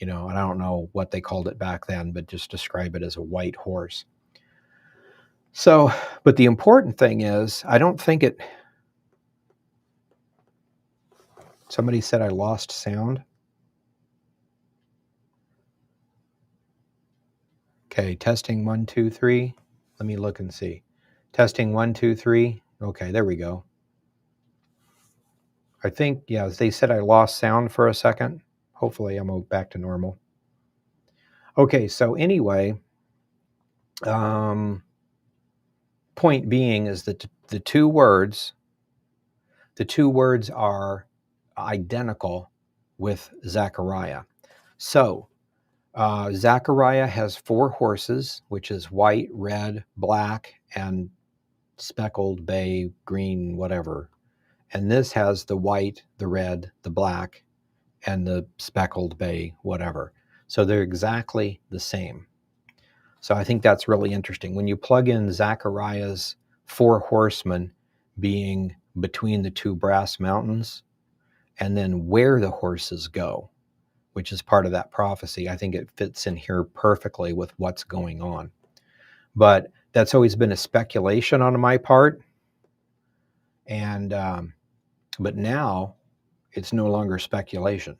and I don't know what they called it back then, but just describe it as a white horse. So, but the important thing is, I don't think somebody said I lost sound. Okay, testing 1, 2, 3. Let me look and see. Testing 1, 2, 3. Okay, there we go. I think, yeah, they said I lost sound for a second. Hopefully I'm back to normal. Okay, so anyway, point being is that the two words are identical with Zechariah. So Zechariah has 4 horses, which is white, red, black, and speckled, bay, green, whatever. And this has the white, the red, the black, and the speckled, bay, whatever. So they're exactly the same. So I think that's really interesting. When you plug in Zechariah's 4 horsemen being between the 2 brass mountains, and then where the horses go, which is part of that prophecy, I think it fits in here perfectly with what's going on. But that's always been a speculation on my part. And but now it's no longer speculation,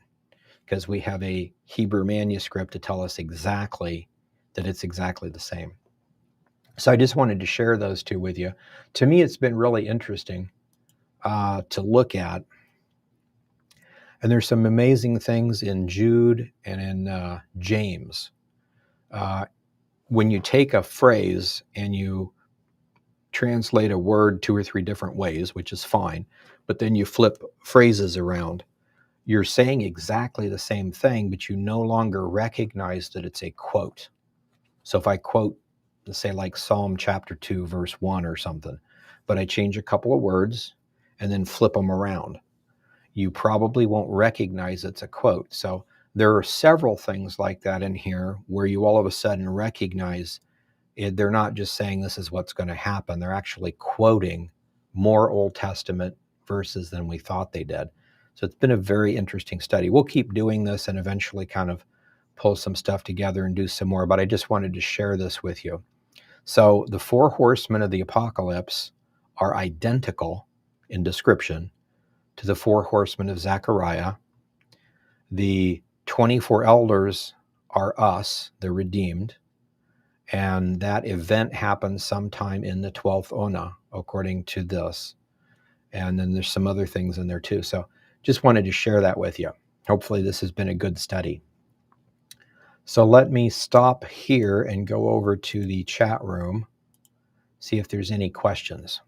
because we have a Hebrew manuscript to tell us exactly that it's exactly the same. So I just wanted to share those two with you. To me, it's been really interesting to look at. And there's some amazing things in Jude and in James. When you take a phrase and you translate a word 2 or 3 different ways, which is fine, but then you flip phrases around, you're saying exactly the same thing, but you no longer recognize that it's a quote. So if I quote, let's say like Psalm chapter 2, verse 1 or something, but I change a couple of words and then flip them around, you probably won't recognize it's a quote. So there are several things like that in here where you all of a sudden recognize they're not just saying this is what's going to happen. They're actually quoting more Old Testament verses than we thought they did. So it's been a very interesting study. We'll keep doing this and eventually kind of pull some stuff together and do some more, but I just wanted to share this with you. So the 4 horsemen of the apocalypse are identical in description to the 4 horsemen of Zechariah. The 24 elders are us, the redeemed. And that event happens sometime in the 12th Ona, according to this. And then there's some other things in there too. So just wanted to share that with you. Hopefully this has been a good study. So let me stop here and go over to the chat room, see if there's any questions.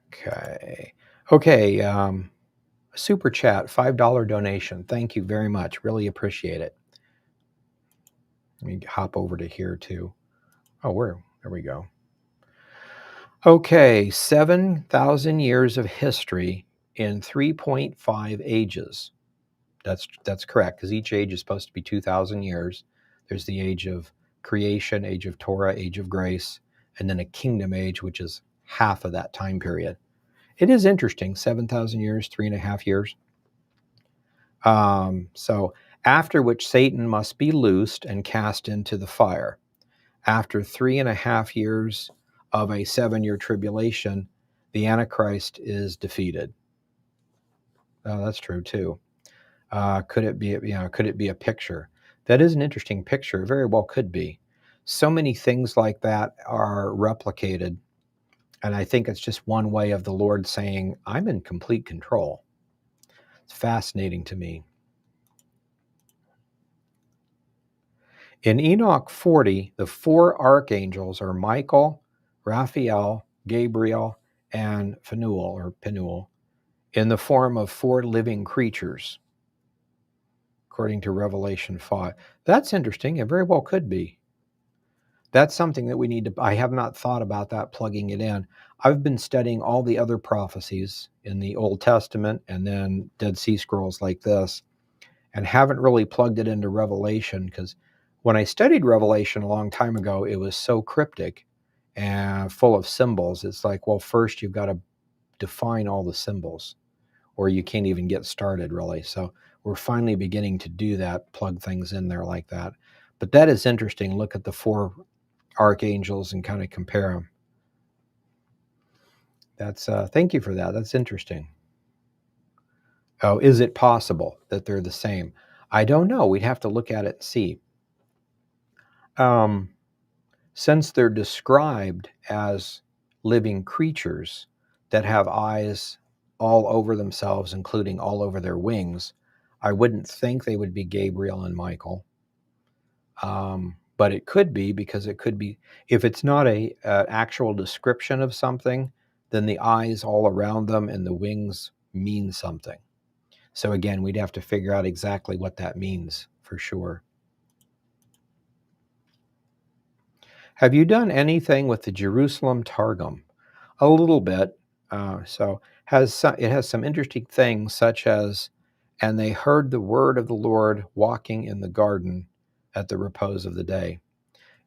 Okay. Super chat, $5 donation. Thank you very much. Really appreciate it. Let me hop over to here too. Oh, there we go. Okay, 7,000 years of history in 3.5 ages. That's correct, because each age is supposed to be 2,000 years. There's the age of creation, age of Torah, age of grace, and then a kingdom age, which is half of that time period. It is interesting, 7,000 years, 3.5 years. So after which Satan must be loosed and cast into the fire. After 3.5 years of a 7-year tribulation, the Antichrist is defeated. Oh, that's true too. Could it be? Could it be a picture? That is an interesting picture. It very well could be. So many things like that are replicated, and I think it's just one way of the Lord saying, "I'm in complete control." It's fascinating to me. In Enoch 40, the 4 archangels are Michael, Raphael, Gabriel, and Penuel, in the form of 4 living creatures, according to Revelation 5. That's interesting. It very well could be. That's something that we need to, I have not thought about that, plugging it in. I've been studying all the other prophecies in the Old Testament and then Dead Sea Scrolls like this, and haven't really plugged it into Revelation, because when I studied Revelation a long time ago, it was so cryptic and full of symbols. It's like, well, first you've got to define all the symbols, or you can't even get started, really. So we're finally beginning to do that, plug things in there like that. But that is interesting. Look at the 4 archangels and kind of compare them. That's thank you for that. That's interesting. Oh, is it possible that they're the same? I don't know. We'd have to look at it and see. Um, since they're described as living creatures that have eyes all over themselves, including all over their wings, I wouldn't think they would be Gabriel and Michael. But it could be, because it could be, if it's not a actual description of something, then the eyes all around them and the wings mean something. So again, we'd have to figure out exactly what that means for sure. Have you done anything with the Jerusalem Targum? A little bit. It has some interesting things, such as, and they heard the word of the Lord walking in the garden at the repose of the day.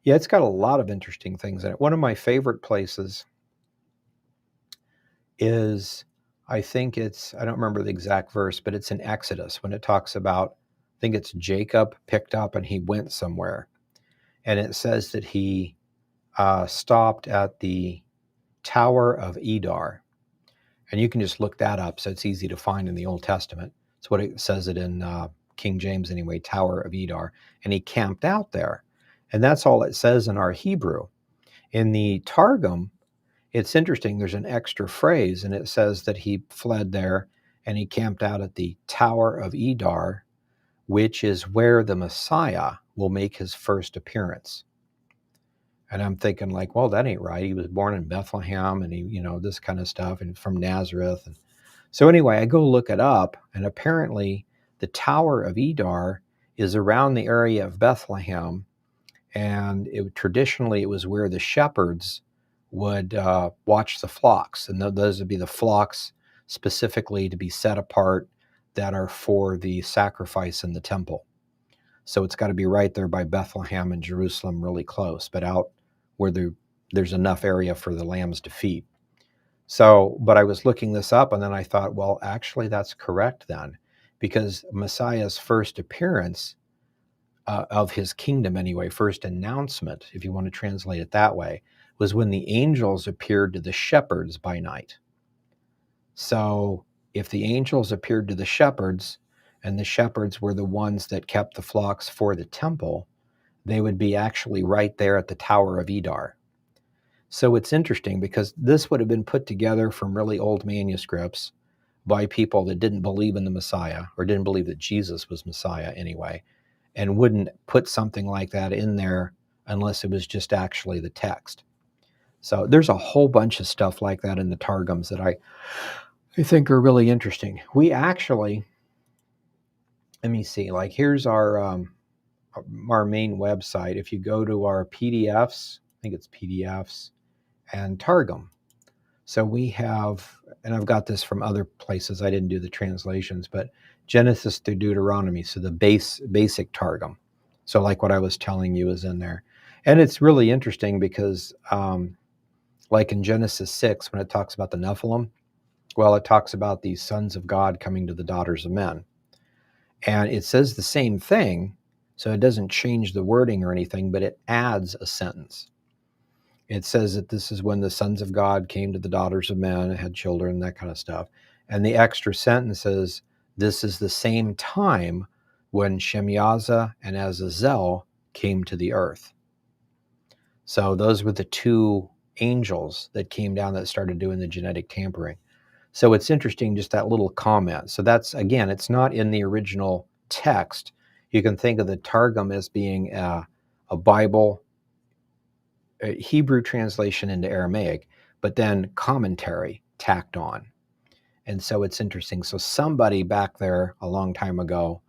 Yeah, it's got a lot of interesting things in it. One of my favorite places is, I think I don't remember the exact verse, but it's in Exodus when it talks about, I think it's Jacob picked up and he went somewhere. And it says that he stopped at the Tower of Edar. And you can just look that up, so it's easy to find in the Old Testament. It's what it says it in King James anyway, Tower of Edar. And he camped out there. And that's all it says in our Hebrew. In the Targum, it's interesting. There's an extra phrase, and it says that he fled there and he camped out at the Tower of Edar, which is where the Messiah will make his first appearance. And I'm thinking, like, well, that ain't right. He was born in Bethlehem, and he, this kind of stuff, and from Nazareth. And so anyway, I go look it up, and apparently the Tower of Edar is around the area of Bethlehem, and traditionally it was where the shepherds would watch the flocks, and those would be the flocks specifically to be set apart that are for the sacrifice in the temple. So it's got to be right there by Bethlehem and Jerusalem, really close, but out where there's enough area for the lambs to feed. So, but I was looking this up, and then I thought, well, actually that's correct then, because Messiah's first appearance of his kingdom anyway, first announcement, if you want to translate it that way, was when the angels appeared to the shepherds by night. So if the angels appeared to the shepherds, and the shepherds were the ones that kept the flocks for the temple, they would be actually right there at the Tower of Edar. So it's interesting, because this would have been put together from really old manuscripts by people that didn't believe in the Messiah, or didn't believe that Jesus was Messiah anyway, and wouldn't put something like that in there unless it was just actually the text. So there's a whole bunch of stuff like that in the Targums that I think are really interesting. We actually, let me see, like here's our main website. If you go to our PDFs, I think it's PDFs and Targum, So we have, and I've got this from other places, I didn't do the translations, but Genesis through Deuteronomy, so the basic Targum. So like what I was telling you is in there. And it's really interesting because like in Genesis 6, when it talks about the Nephilim, well, it talks about these sons of God coming to the daughters of men. And it says the same thing, so it doesn't change the wording or anything, but it adds a sentence. It says that this is when the sons of God came to the daughters of men, had children, that kind of stuff. And the extra sentence says, this is the same time when Shemyaza and Azazel came to the earth. So those were the two angels that came down that started doing the genetic tampering. So it's interesting, just that little comment. So that's, again, it's not in the original text. You can think of the Targum as being a Bible, a Hebrew translation into Aramaic, but then commentary tacked on. And so it's interesting. So somebody back there a long time ago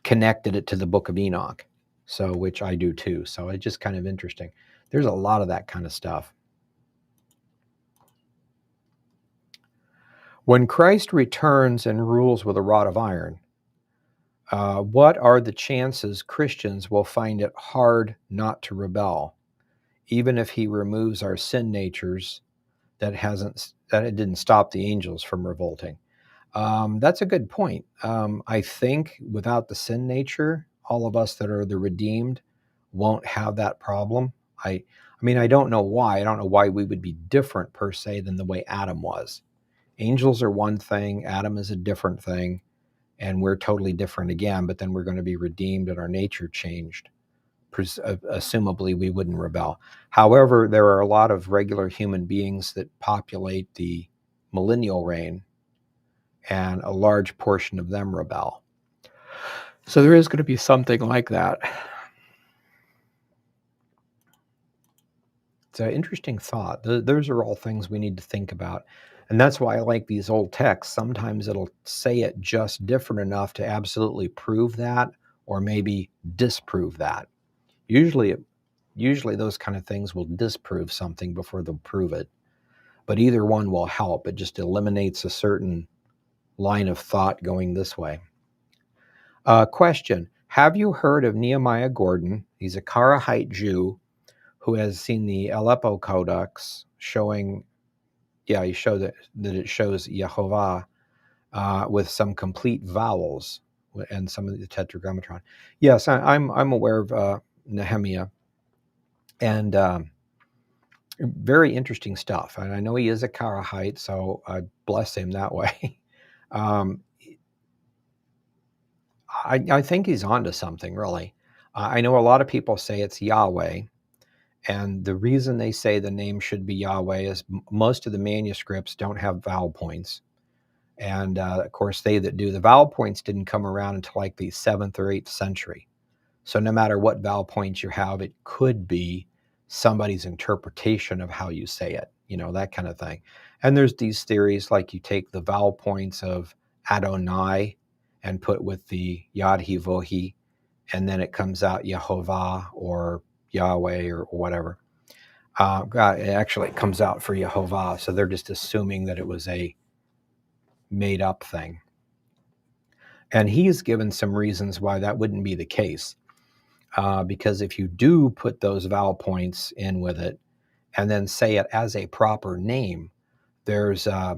connected it to the Book of Enoch, so which I do too. So it's just kind of interesting. There's a lot of that kind of stuff. When Christ returns and rules with a rod of iron, what are the chances Christians will find it hard not to rebel, even if he removes our sin natures that it didn't stop the angels from revolting? That's a good point. I think without the sin nature, all of us that are the redeemed won't have that problem. I mean, I don't know why. I don't know why we would be different per se than the way Adam was. Angels are one thing, Adam is a different thing, and we're totally different again, but then we're going to be redeemed and our nature changed. Assumably, we wouldn't rebel. However, there are a lot of regular human beings that populate the millennial reign, and a large portion of them rebel. So there is going to be something like that. It's an interesting thought. Those are all things we need to think about. And that's why I like these old texts. Sometimes it'll say it just different enough to absolutely prove that, or maybe disprove that. Usually those kind of things will disprove something before they'll prove it. But either one will help. It just eliminates a certain line of thought going this way. Question. Have you heard of Nehemiah Gordon? He's a Karahite Jew who has seen the Aleppo Codex showing, he showed that it shows Yehovah with some complete vowels and some of the Tetragrammaton. Yes, I'm aware of Nehemiah, and very interesting stuff. And I know he is a Karahite, so I bless him that way. I think he's onto something, really. I know a lot of people say it's Yahweh, and the reason they say the name should be Yahweh is most of the manuscripts don't have vowel points. And of course, they that do, the vowel points didn't come around until like the 7th or 8th century. So no matter what vowel points you have, it could be somebody's interpretation of how you say it, that kind of thing. And there's these theories, like you take the vowel points of Adonai and put with the Yad He Vohi, and then it comes out Yehovah or Yahweh or whatever. God, it actually comes out for Yehovah, so they're just assuming that it was a made up thing. And he's given some reasons why that wouldn't be the case. Because if you do put those vowel points in with it and then say it as a proper name, there's, I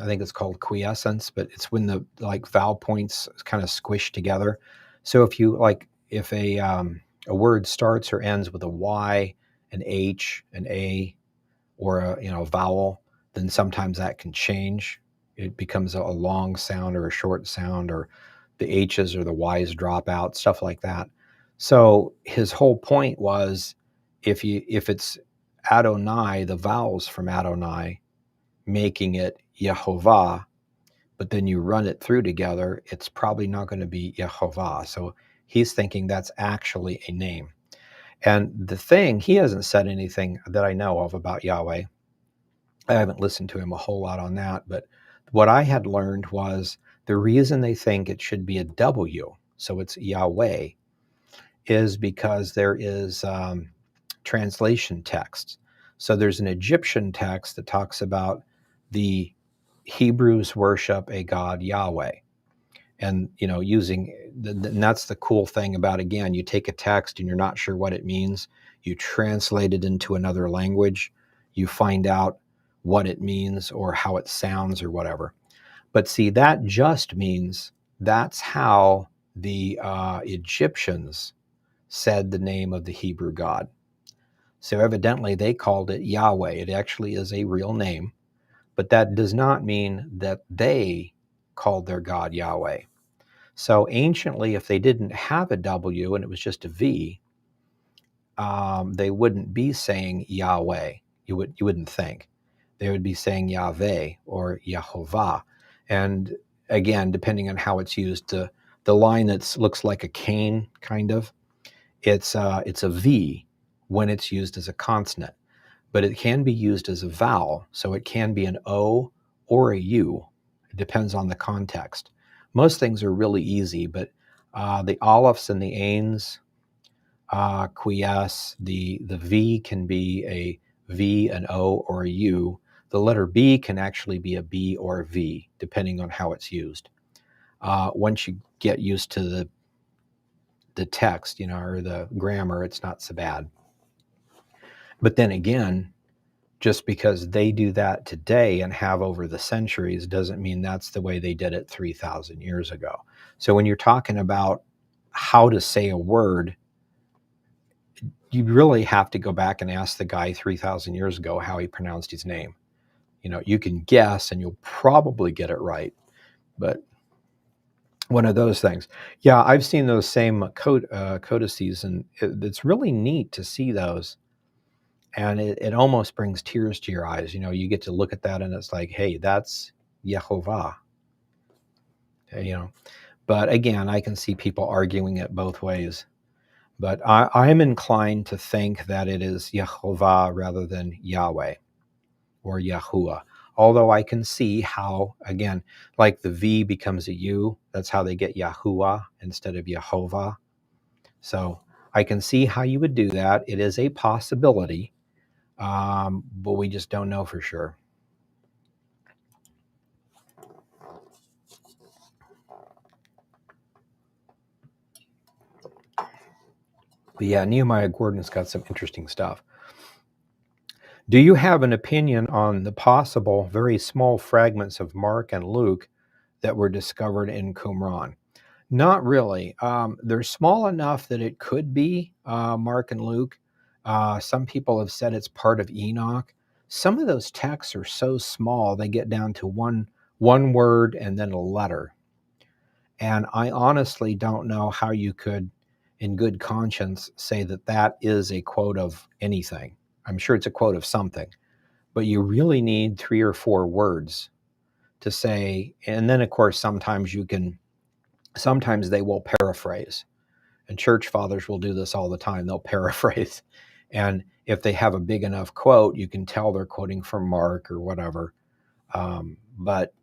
think it's called quiescence, but it's when the vowel points kind of squish together. So if a word starts or ends with a Y, an H, an A, or a vowel, then sometimes that can change. It becomes a long sound or a short sound, or the H's or the Y's drop out, stuff like that. So his whole point was, if it's Adonai, the vowels from Adonai, making it Yehovah, but then you run it through together, it's probably not going to be Yehovah. So he's thinking that's actually a name. And the thing, he hasn't said anything that I know of about Yahweh. I haven't listened to him a whole lot on that, but what I had learned was the reason they think it should be a W, so it's Yahweh, is because there is translation text. So there's an Egyptian text that talks about the Hebrews worship a god Yahweh. And, and that's the cool thing about, again, you take a text and you're not sure what it means. You translate it into another language. You find out what it means or how it sounds or whatever. But see, that just means that's how the Egyptians said the name of the Hebrew God. So evidently they called it Yahweh. It actually is a real name, but that does not mean that they called their God Yahweh. So anciently, if they didn't have a W and it was just a V, they wouldn't be saying Yahweh. You wouldn't think. They would be saying Yahweh or Yehovah. And again, depending on how it's used, the line that looks like a cane, kind of, it's a V when it's used as a consonant, but it can be used as a vowel. So it can be an O or a U. It depends on the context. Most things are really easy, but the alepphs and the ains, quiesce, the V can be a V, an O, or a U. The letter B can actually be a B or a V, depending on how it's used. Once you get used to the text, or the grammar, it's not so bad. But then again, just because they do that today and have over the centuries doesn't mean that's the way they did it 3,000 years ago. So when you're talking about how to say a word, you really have to go back and ask the guy 3,000 years ago how he pronounced his name. You can guess and you'll probably get it right, but one of those things. Yeah, I've seen those same codices, and it's really neat to see those. And it almost brings tears to your eyes. You get to look at that and it's like, hey, that's Yehovah. But again, I can see people arguing it both ways. But I'm inclined to think that it is Yehovah rather than Yahweh or Yahuwah. Although I can see how, again, like the V becomes a U, that's how they get Yahuwah instead of Yehovah. So I can see how you would do that. It is a possibility, but we just don't know for sure. But yeah, Nehemiah Gordon's got some interesting stuff. Do you have an opinion on the possible very small fragments of Mark and Luke that were discovered in Qumran? Not really. They're small enough that it could be Mark and Luke. Some people have said it's part of Enoch. Some of those texts are so small they get down to one word and then a letter. And I honestly don't know how you could, in good conscience, say that that is a quote of anything. I'm sure it's a quote of something, but you really need 3 or 4 words to say. And then, of course, sometimes they will paraphrase. And church fathers will do this all the time. They'll paraphrase. And if they have a big enough quote, you can tell they're quoting from Mark or whatever. But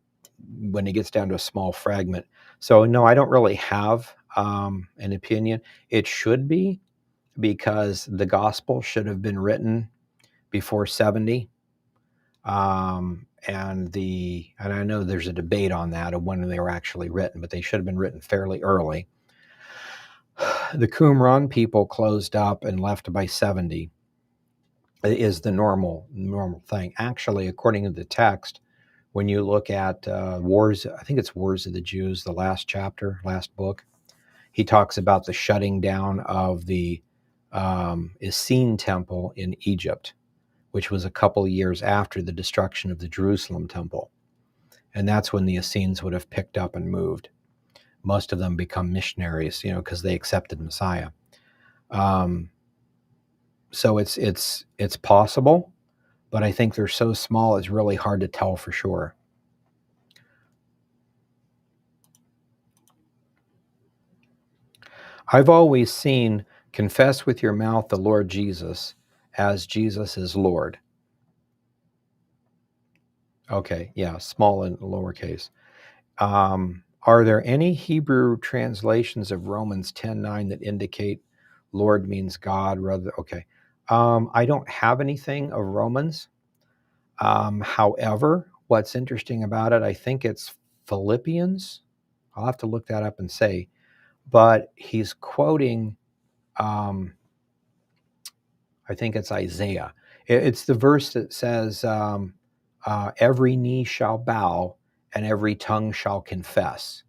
when it gets down to a small fragment. So no, I don't really have an opinion. It should be, because the gospel should have been written before 70. And I know there's a debate on that of when they were actually written, but they should have been written fairly early. The Qumran people closed up and left by 70 is the normal thing. Actually, according to the text, when you look at Wars, I think it's Wars of the Jews, the last chapter, last book, he talks about the shutting down of the Essene temple in Egypt, which was a couple years after the destruction of the Jerusalem temple. And that's when the Essenes would have picked up and moved. Most of them become missionaries, because they accepted Messiah. So it's possible, but I think they're so small it's really hard to tell for sure. I've always seen confess with your mouth the Lord Jesus as Jesus is Lord. Okay, yeah, small and lowercase. Are there any Hebrew translations of Romans 10:9 that indicate Lord means God rather? Okay. I don't have anything of Romans. However, what's interesting about it, I think it's Philippians. I'll have to look that up and say, but he's quoting, um, I think it's Isaiah. It's the verse that says, every knee shall bow and every tongue shall confess.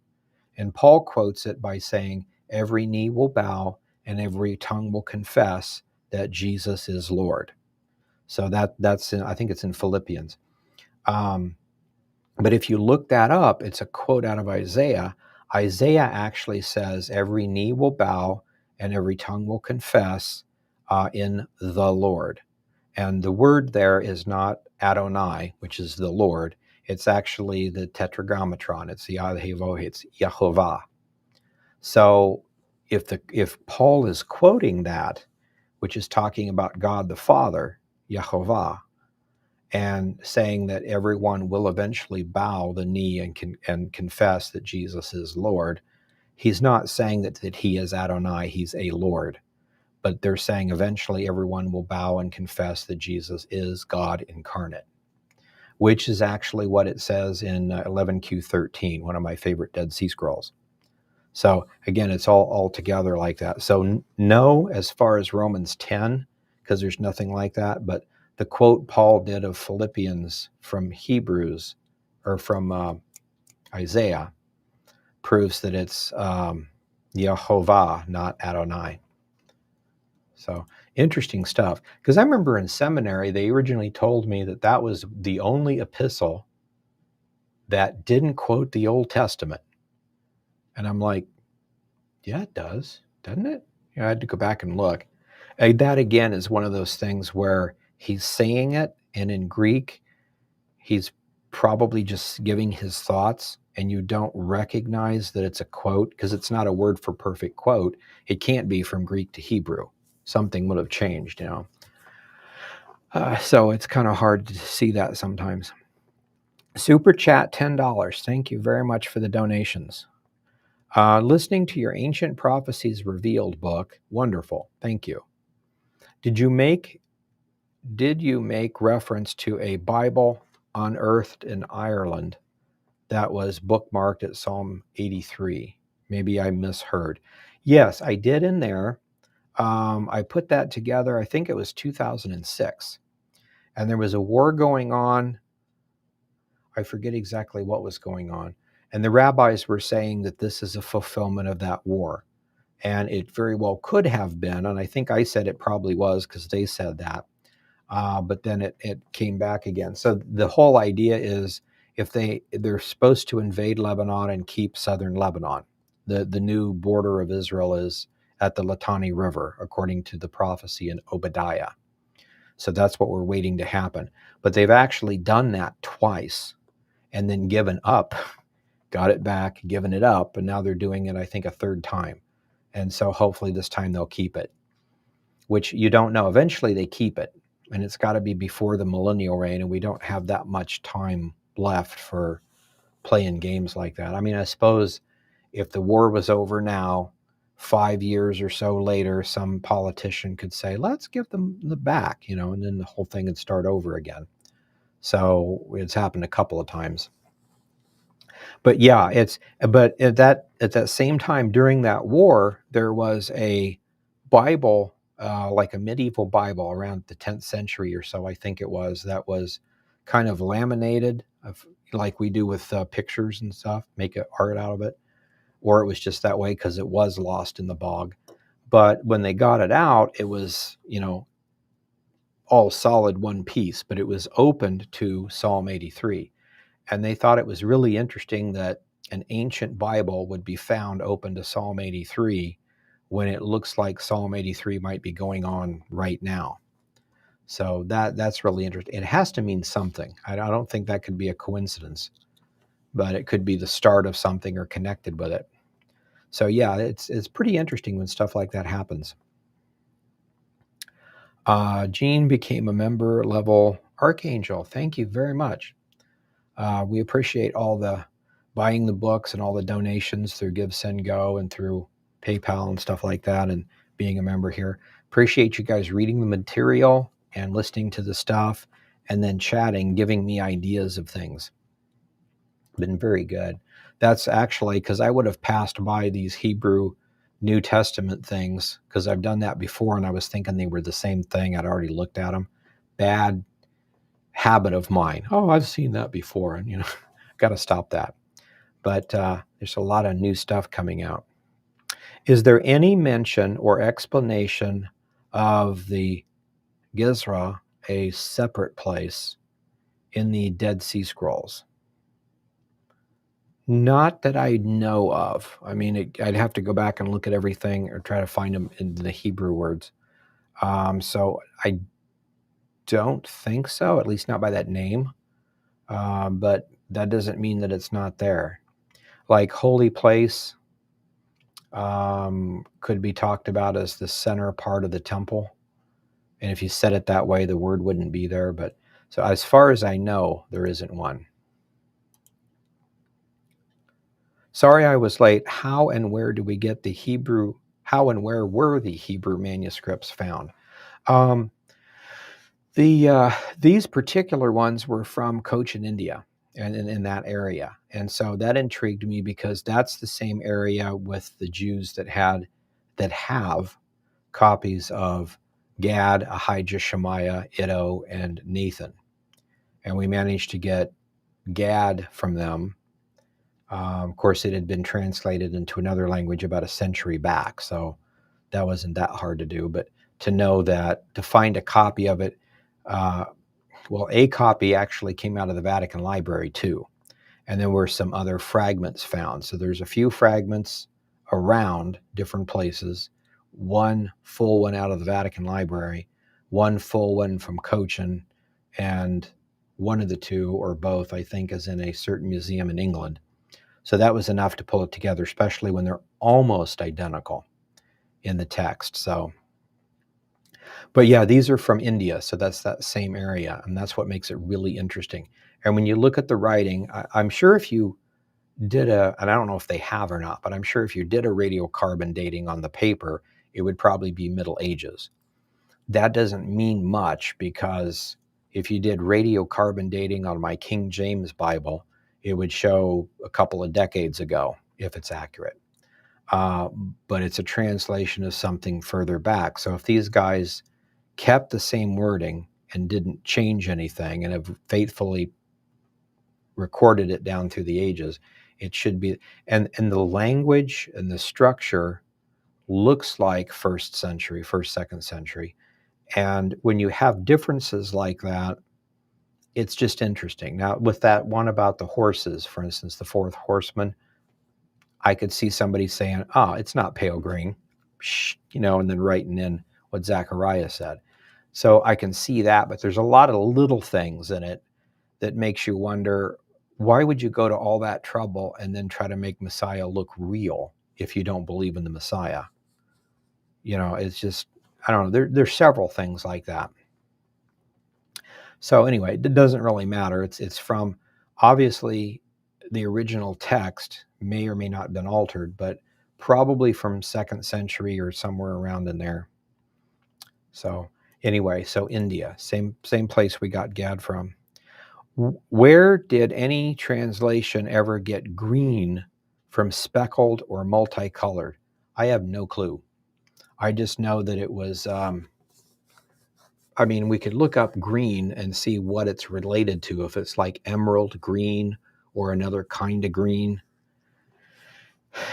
And Paul quotes it by saying, every knee will bow and every tongue will confess that Jesus is Lord. So that's in, I think it's in Philippians. But if you look that up, it's a quote out of Isaiah. Isaiah actually says, every knee will bow and every tongue will confess in the Lord. And the word there is not Adonai, which is the Lord. It's actually the tetragrammaton. It's the Yahweh, it's Yehovah. So if Paul is quoting that, which is talking about God the Father, Yehovah, and saying that everyone will eventually bow the knee and confess that Jesus is Lord, he's not saying that he is Adonai, he's a Lord. But they're saying eventually everyone will bow and confess that Jesus is God incarnate, which is actually what it says in 11Q13, one of my favorite Dead Sea Scrolls. So again, it's all together like that. So no, as far as Romans 10, because there's nothing like that, but the quote Paul did of Philippians from Hebrews or from Isaiah proves that it's Yehovah, not Adonai. So interesting stuff. Because I remember in seminary, they originally told me that that was the only epistle that didn't quote the Old Testament. And I'm like, yeah, it does, doesn't it? I had to go back and look. That again is one of those things where he's saying it, and in Greek, he's probably just giving his thoughts, and you don't recognize that it's a quote because it's not a word for perfect quote. It can't be from Greek to Hebrew. Something would have changed, So it's kind of hard to see that sometimes. Super chat, $10. Thank you very much for the donations. Listening to your Ancient Prophecies Revealed book, wonderful. Thank you. Did you make reference to a Bible unearthed in Ireland that was bookmarked at Psalm 83? Maybe I misheard. Yes, I did in there. I put that together, I think it was 2006. And there was a war going on. I forget exactly what was going on. And the rabbis were saying that this is a fulfillment of that war. And it very well could have been. And I think I said it probably was because they said that. But then it came back again. So the whole idea is if they're supposed to invade Lebanon and keep southern Lebanon. The new border of Israel is at the Litani River, according to the prophecy in Obadiah. So that's what we're waiting to happen. But they've actually done that twice and then given up, got it back, given it up, and now they're doing it, I think, a third time. And so hopefully this time they'll keep it, which you don't know. Eventually they keep it, and it's got to be before the millennial reign, and we don't have that much time left for playing games like that. I mean, I suppose if the war was over now, 5 years or so later, some politician could say, let's give them the back, and then the whole thing would start over again. So it's happened a couple of times. But yeah, but at that same time during that war, there was a Bible, like a medieval Bible around the 10th century or so, I think it was, that was kind of laminated, like we do with pictures and stuff, make art out of it, or it was just that way because it was lost in the bog. But when they got it out, it was, all solid one piece, but it was opened to Psalm 83. And they thought it was really interesting that an ancient Bible would be found open to Psalm 83 when it looks like Psalm 83 might be going on right now. So that's really interesting. It has to mean something. I don't think that could be a coincidence, but it could be the start of something or connected with it. So yeah, it's pretty interesting when stuff like that happens. Gene became a member level Archangel. Thank you very much. We appreciate all the buying the books and all the donations through Give, Send, Go and through PayPal and stuff like that, and being a member here. Appreciate you guys reading the material and listening to the stuff and then chatting, giving me ideas of things. Been very good. That's actually because I would have passed by these Hebrew New Testament things because I've done that before and I was thinking they were the same thing. I'd already looked at them. Bad habit of mine. Oh, I've seen that before, and got to stop that. But there's a lot of new stuff coming out. Is there any mention or explanation of the Gizra, a separate place in the Dead Sea Scrolls? Not that I know of. I mean, I'd have to go back and look at everything or try to find them in the Hebrew words. So I don't think so, at least not by that name. But that doesn't mean that it's not there. Like holy place could be talked about as the center part of the temple. And if you said it that way, the word wouldn't be there. But so as far as I know, there isn't one. Sorry I was late. How and where do we get the Hebrew? How and where were the Hebrew manuscripts found? These particular ones were from Cochin, India, and in that area. And so that intrigued me because that's the same area with the Jews that have copies of Gad, Ahijah, Shemaiah, Iddo, and Nathan. And we managed to get Gad from them. Of course, it had been translated into another language about a century back, so that wasn't that hard to do. But to know that, to find a copy of it, well, a copy actually came out of the Vatican Library too. And there were some other fragments found. So there's a few fragments around different places, one full one out of the Vatican Library, one full one from Cochin, and one of the two or both, I think, is in a certain museum in England. So that was enough to pull it together, especially when they're almost identical in the text. So, but yeah, these are from India. So that's that same area. And that's what makes it really interesting. And when you look at the writing, I'm sure if you did and I don't know if they have or not, but I'm sure if you did a radiocarbon dating on the paper, it would probably be Middle Ages. That doesn't mean much because if you did radiocarbon dating on my King James Bible, it would show a couple of decades ago if it's accurate. But it's a translation of something further back. So if these guys kept the same wording and didn't change anything and have faithfully recorded it down through the ages, it should be, and the language and the structure looks like first, second century. And when you have differences like that, it's just interesting. Now, with that one about the horses, for instance, the fourth horseman, I could see somebody saying, it's not pale green, and then writing in what Zechariah said. So I can see that, but there's a lot of little things in it that makes you wonder, why would you go to all that trouble and then try to make Messiah look real if you don't believe in the Messiah? It's just, I don't know. There's several things like that. So anyway, it doesn't really matter. It's from, obviously, the original text may or may not have been altered, but probably from second century or somewhere around in there. So anyway, so India, same place we got Gad from. Where did any translation ever get green from speckled or multicolored? I have no clue. I just know that it was, we could look up green and see what it's related to, if it's like emerald green or another kind of green.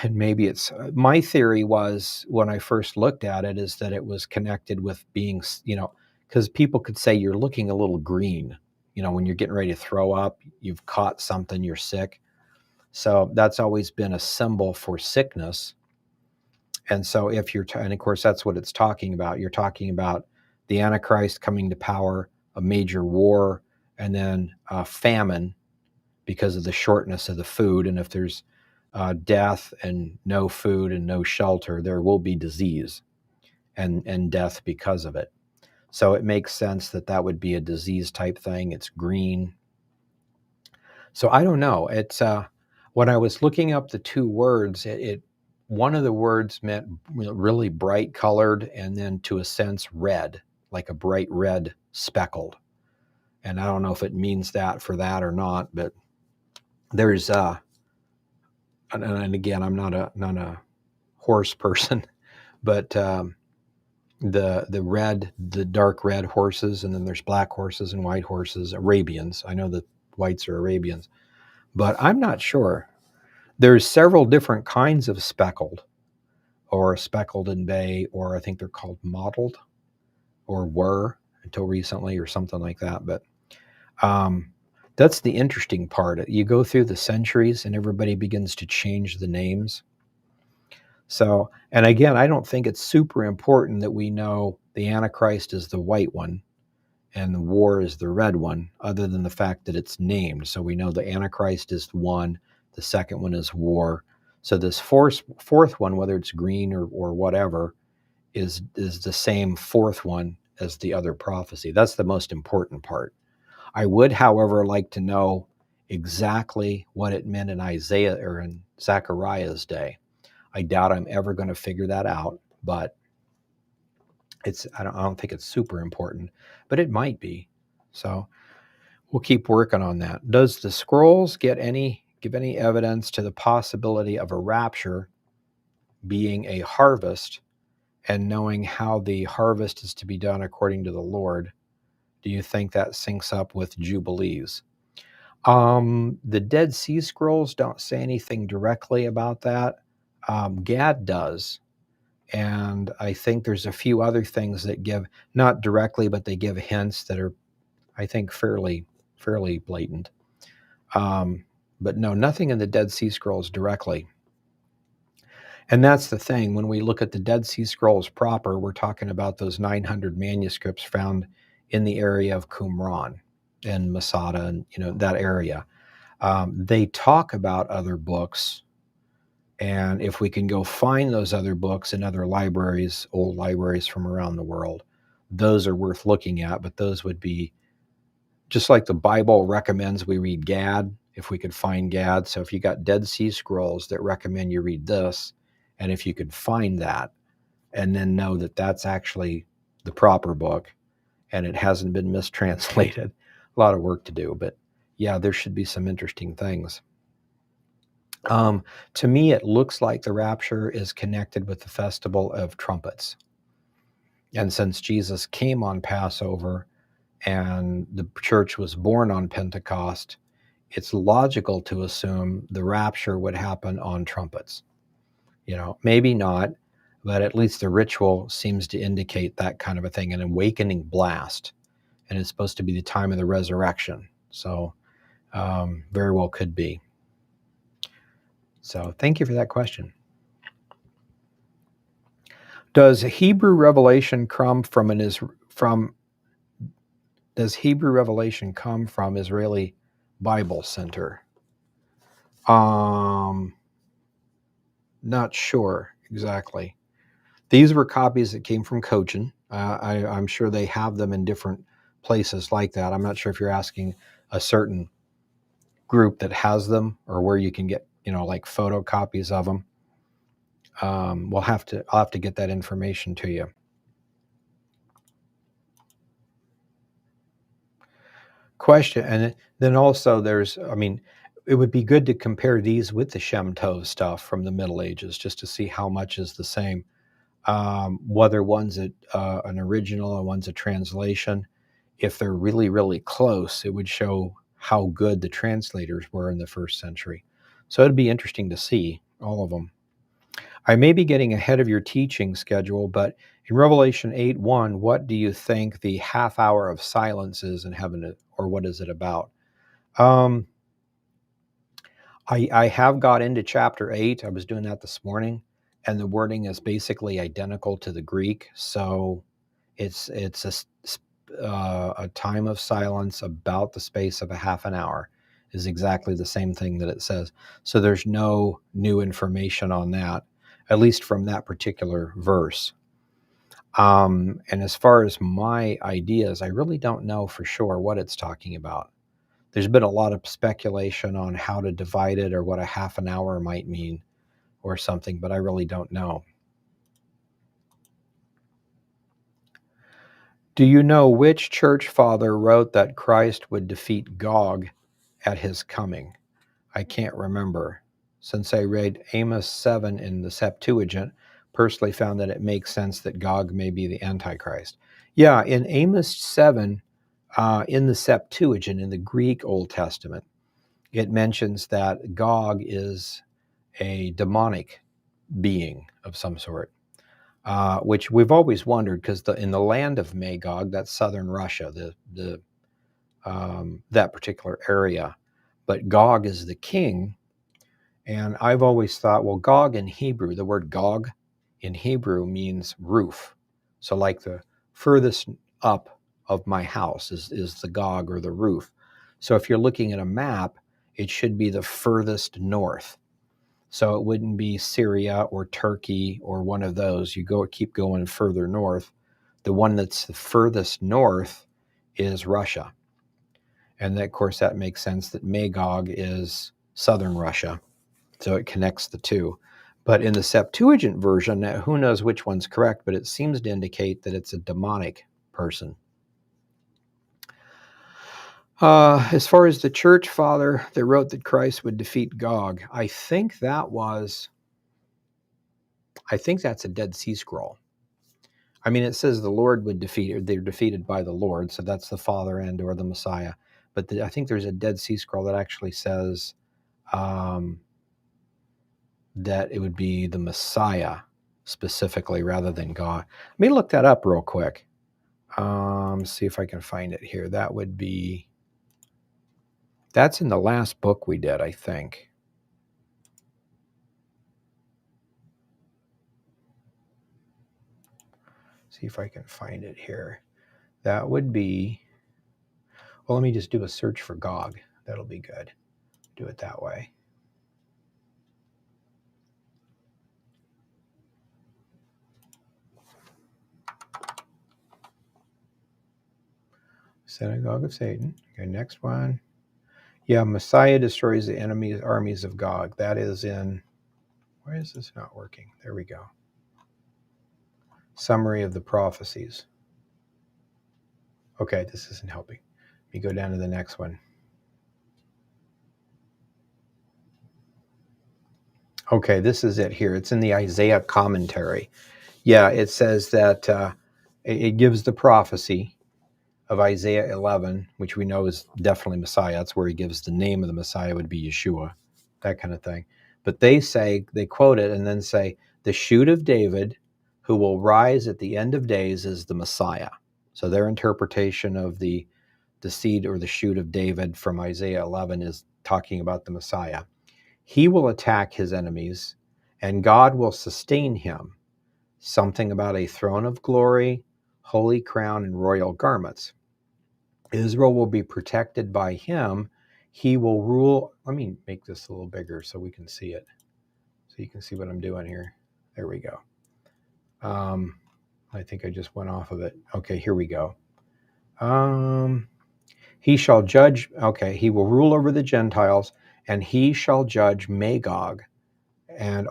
And maybe it's, my theory was when I first looked at it is that it was connected with being, because people could say you're looking a little green. When you're getting ready to throw up, you've caught something, you're sick. So that's always been a symbol for sickness. And so if you're, and of course, that's what it's talking about. You're talking about the Antichrist coming to power, a major war, and then famine because of the shortness of the food. And if there's death and no food and no shelter, there will be disease and death because of it. So it makes sense that that would be a disease type thing. It's green. So I don't know. It's when I was looking up the two words, it one of the words meant really bright colored, and then to a sense red, like a bright red speckled. And I don't know if it means that for that or not, but there's and again, I'm not a horse person, but the dark red horses, and then there's black horses and white horses, Arabians. I know that whites are Arabians, but I'm not sure. There's several different kinds of speckled, or speckled and bay, or I think they're called mottled, or were until recently, or something like that. But um, that's the interesting part. You go through the centuries, and everybody begins to change the names. So, and again, I don't think it's super important that we know the Antichrist is the white one and the war is the red one, other than the fact that it's named. So we know the Antichrist is one, the second one is war. So this fourth one, whether it's green or whatever, is the same fourth one as the other prophecy. That's the most important part. I would, however, like to know exactly what it meant in Isaiah or in Zechariah's day. I doubt I'm ever going to figure that out, but I don't think it's super important, but it might be. So we'll keep working on that. Does the scrolls give any evidence to the possibility of a rapture being a harvest, and knowing how the harvest is to be done according to the Lord? Do you think that syncs up with Jubilees? The Dead Sea Scrolls don't say anything directly about that. Gad does. And I think there's a few other things that give, not directly, but they give hints that are, I think, fairly blatant. But no, nothing in the Dead Sea Scrolls directly. And that's the thing. When we look at the Dead Sea Scrolls proper, we're talking about those 900 manuscripts found in the area of Qumran and Masada, and that area. They talk about other books, and if we can go find those other books in other libraries, old libraries from around the world, those are worth looking at. But those would be just like the Bible recommends we read Gad, if we could find Gad. So if you got Dead Sea Scrolls that recommend you read this, and if you could find that, and then know that that's actually the proper book and it hasn't been mistranslated, a lot of work to do. But yeah, there should be some interesting things. To me, it looks like the rapture is connected with the Festival of Trumpets. And since Jesus came on Passover and the church was born on Pentecost, it's logical to assume the rapture would happen on trumpets. Maybe not, but at least the ritual seems to indicate that kind of a thing, an awakening blast. And it's supposed to be the time of the resurrection. So very well could be. So thank you for that question. Does Hebrew revelation come from Israeli Bible Center? Not sure exactly. These were copies that came from Cochin. I'm sure they have them in different places like that. I'm not sure if you're asking a certain group that has them, or where you can get, like photocopies of them. I'll have to get that information to you. Question, and then also it would be good to compare these with the Shem Tov stuff from the Middle Ages, just to see how much is the same. Whether one's an original and one's a translation. If they're really, really close, it would show how good the translators were in the first century. So it'd be interesting to see all of them. I may be getting ahead of your teaching schedule, but in Revelation 8:1, what do you think the half hour of silence is in heaven, or what is it about? I have got into chapter 8. I was doing that this morning, and the wording is basically identical to the Greek. So it's a time of silence about the space of a half an hour is exactly the same thing that it says. So there's no new information on that, at least from that particular verse. And as far as my ideas, I really don't know for sure what it's talking about. There's been a lot of speculation on how to divide it, or what a half an hour might mean, or something, but I really don't know. Do you know which church father wrote that Christ would defeat Gog at his coming? I can't remember. Since I read Amos 7 in the Septuagint, personally found that it makes sense that Gog may be the Antichrist. Yeah, in Amos 7, in the Septuagint, in the Greek Old Testament, it mentions that Gog is a demonic being of some sort, which we've always wondered, because in the land of Magog, that's southern Russia, that particular area, but Gog is the king. And I've always thought, well, Gog in Hebrew, the word Gog in Hebrew means roof. So like the furthest up of my house is the Gog, or the roof. So if you're looking at a map, it should be the furthest north. So it wouldn't be Syria or Turkey or one of those. You keep going further north. The one that's the furthest north is Russia. And of course, that makes sense that Magog is southern Russia. So it connects the two. But in the Septuagint version, who knows which one's correct, but it seems to indicate that it's a demonic person. As far as the church father that wrote that Christ would defeat Gog, I think that's a Dead Sea Scroll. I mean, it says the Lord would defeat, they're defeated by the Lord, so that's the Father and or the Messiah. But I think there's a Dead Sea Scroll that actually says that it would be the Messiah specifically rather than God. Let me look that up real quick. See if I can find it here. That's in the last book we did, I think. See if I can find it here. That would be, well, let me just do a search for Gog. That'll be good. Do it that way. Synagogue of Satan. Okay, next one. Yeah, Messiah destroys the enemy's armies of Gog. That is in, why is this not working? There we go. Summary of the prophecies. Okay, this isn't helping. Let me go down to the next one. Okay, this is it here. It's in the Isaiah commentary. Yeah, it says that it gives the prophecy of Isaiah 11, which we know is definitely Messiah. That's where he gives the name of the Messiah would be Yeshua, that kind of thing. But they quote it and then say, the shoot of David, who will rise at the end of days, is the Messiah. So their interpretation of the seed or the shoot of David from Isaiah 11 is talking about the Messiah. He will attack his enemies, and God will sustain him. Something about a throne of glory, holy crown, and royal garments. Israel will be protected by him. He will rule. Let me make this a little bigger so we can see it. So you can see what I'm doing here. There we go. I think I just went off of it. Okay, here we go. He shall judge. Okay, he will rule over the Gentiles, and he shall judge Magog and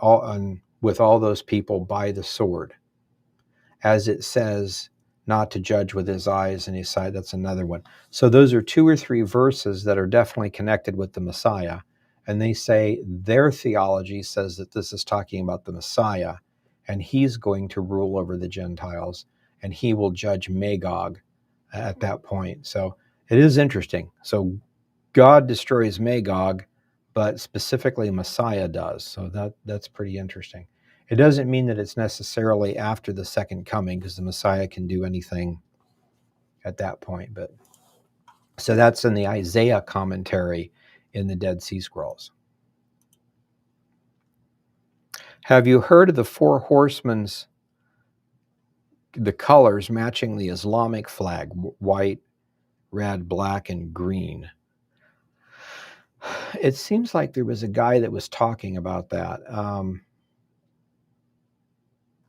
with all those people by the sword. As it says, not to judge with his eyes and his side. That's another one. So those are 2 or 3 verses that are definitely connected with the Messiah. And they say their theology says that this is talking about the Messiah, and he's going to rule over the Gentiles, and he will judge Magog at that point. So it is interesting. So God destroys Magog, but specifically Messiah does. So that's pretty interesting. It doesn't mean that it's necessarily after the second coming, because the Messiah can do anything at that point. But so that's in the Isaiah commentary in the Dead Sea Scrolls. Have you heard of the 4 horsemen's, the colors matching the Islamic flag, white, red, black, and green? It seems like there was a guy that was talking about that.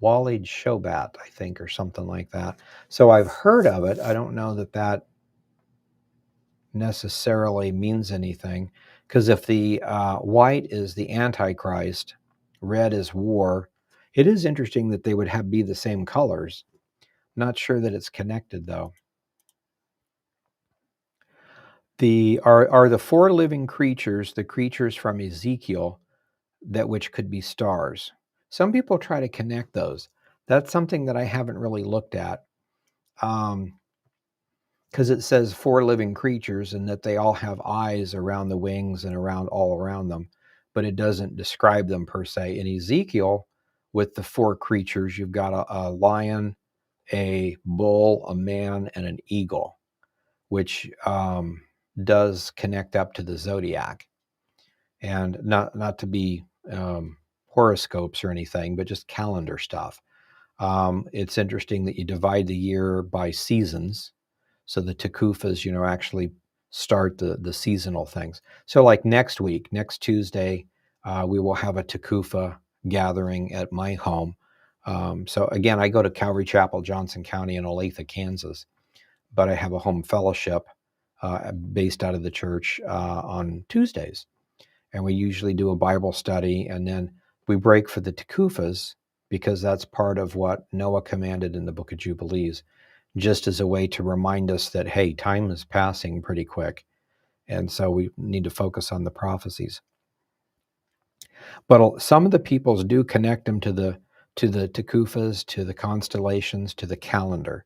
Walid Shobat, I think, or something like that. So I've heard of it. I don't know that that necessarily means anything, because if the white is the Antichrist, red is war. It is interesting that they would be the same colors. Not sure that it's connected though. Are the four living creatures the creatures from Ezekiel that which could be stars? Some people try to connect those. That's something that I haven't really looked at. Because it says four living creatures and that they all have eyes around the wings and all around them, but it doesn't describe them per se. In Ezekiel, with the four creatures, you've got a lion, a bull, a man, and an eagle, which does connect up to the zodiac. And not to be horoscopes or anything, but just calendar stuff. It's interesting that you divide the year by seasons. So the tekufas, actually start the seasonal things. So like next week, next Tuesday, we will have a tekufa gathering at my home. So again, I go to Calvary Chapel, Johnson County in Olathe, Kansas, but I have a home fellowship based out of the church on Tuesdays. And we usually do a Bible study, and then we break for the tekufas because that's part of what Noah commanded in the book of Jubilees, just as a way to remind us that, hey, time is passing pretty quick. And so we need to focus on the prophecies. But some of the peoples do connect them to the tekufas, to the constellations, to the calendar.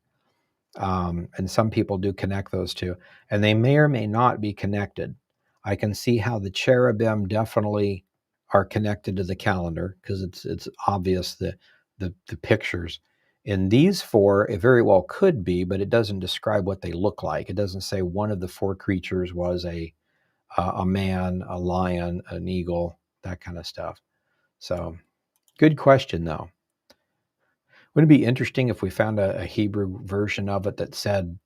And some people do connect those two. And they may or may not be connected. I can see how the cherubim definitely are connected to the calendar because it's obvious the pictures. In these four, it very well could be, but it doesn't describe what they look like. It doesn't say one of the four creatures was a man, a lion, an eagle, that kind of stuff. So, good question though. Wouldn't it be interesting if we found a Hebrew version of it that said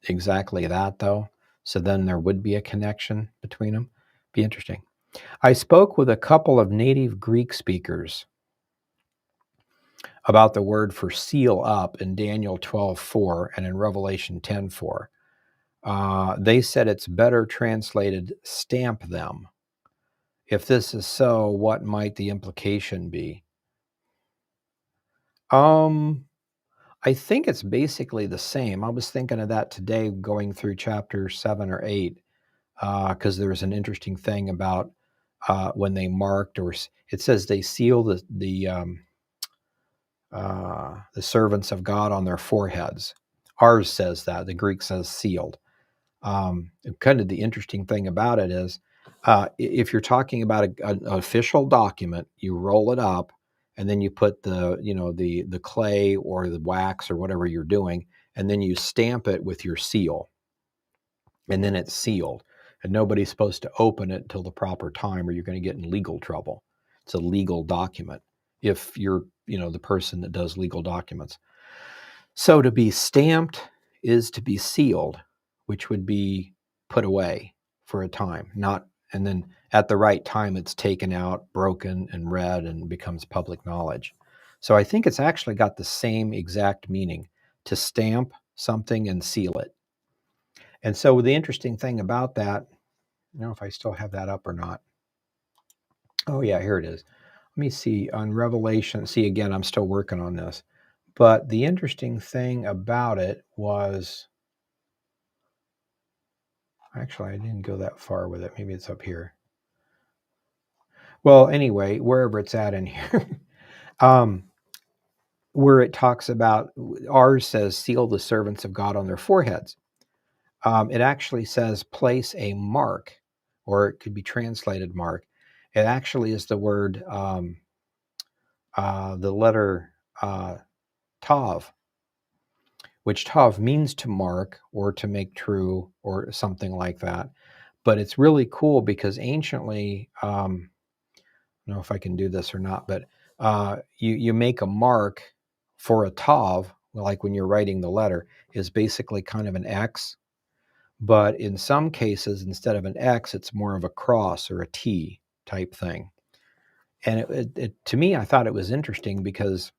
exactly that, though? So then there would be a connection between them. Be interesting. I spoke with a couple of native Greek speakers about the word for seal up in Daniel 12:4 and in Revelation 10:4. They said it's better translated stamp them. If this is so, what might the implication be? I think it's basically the same. I was thinking of that today going through chapter 7 or 8 because there was an interesting thing about when they marked, or it says they seal the servants of God on their foreheads. Ours says that. The Greek says sealed. Kind of the interesting thing about it is if you're talking about an official document, you roll it up and then you put the clay or the wax or whatever you're doing, and then you stamp it with your seal, and then it's sealed. And nobody's supposed to open it until the proper time, or you're going to get in legal trouble. It's a legal document if you're the person that does legal documents. So to be stamped is to be sealed, which would be put away for a time, and then at the right time it's taken out, broken, and read and becomes public knowledge. So I think it's actually got the same exact meaning, to stamp something and seal it. And so the interesting thing about that, I don't know if I still have that up or not. Oh yeah, here it is. Let me see on Revelation. See, again, I'm still working on this. But the interesting thing about it was, actually, I didn't go that far with it. Maybe it's up here. Well, anyway, wherever it's at in here, where it talks about, ours says, seal the servants of God on their foreheads. It actually says place a mark, or it could be translated mark. It actually is the word, the letter Tav, which Tav means to mark or to make true or something like that. But it's really cool because anciently, I don't know if I can do this or not, but you make a mark for a Tav, like when you're writing the letter, is basically kind of an X. But in some cases, instead of an X, it's more of a cross or a T type thing. And to me, I thought it was interesting because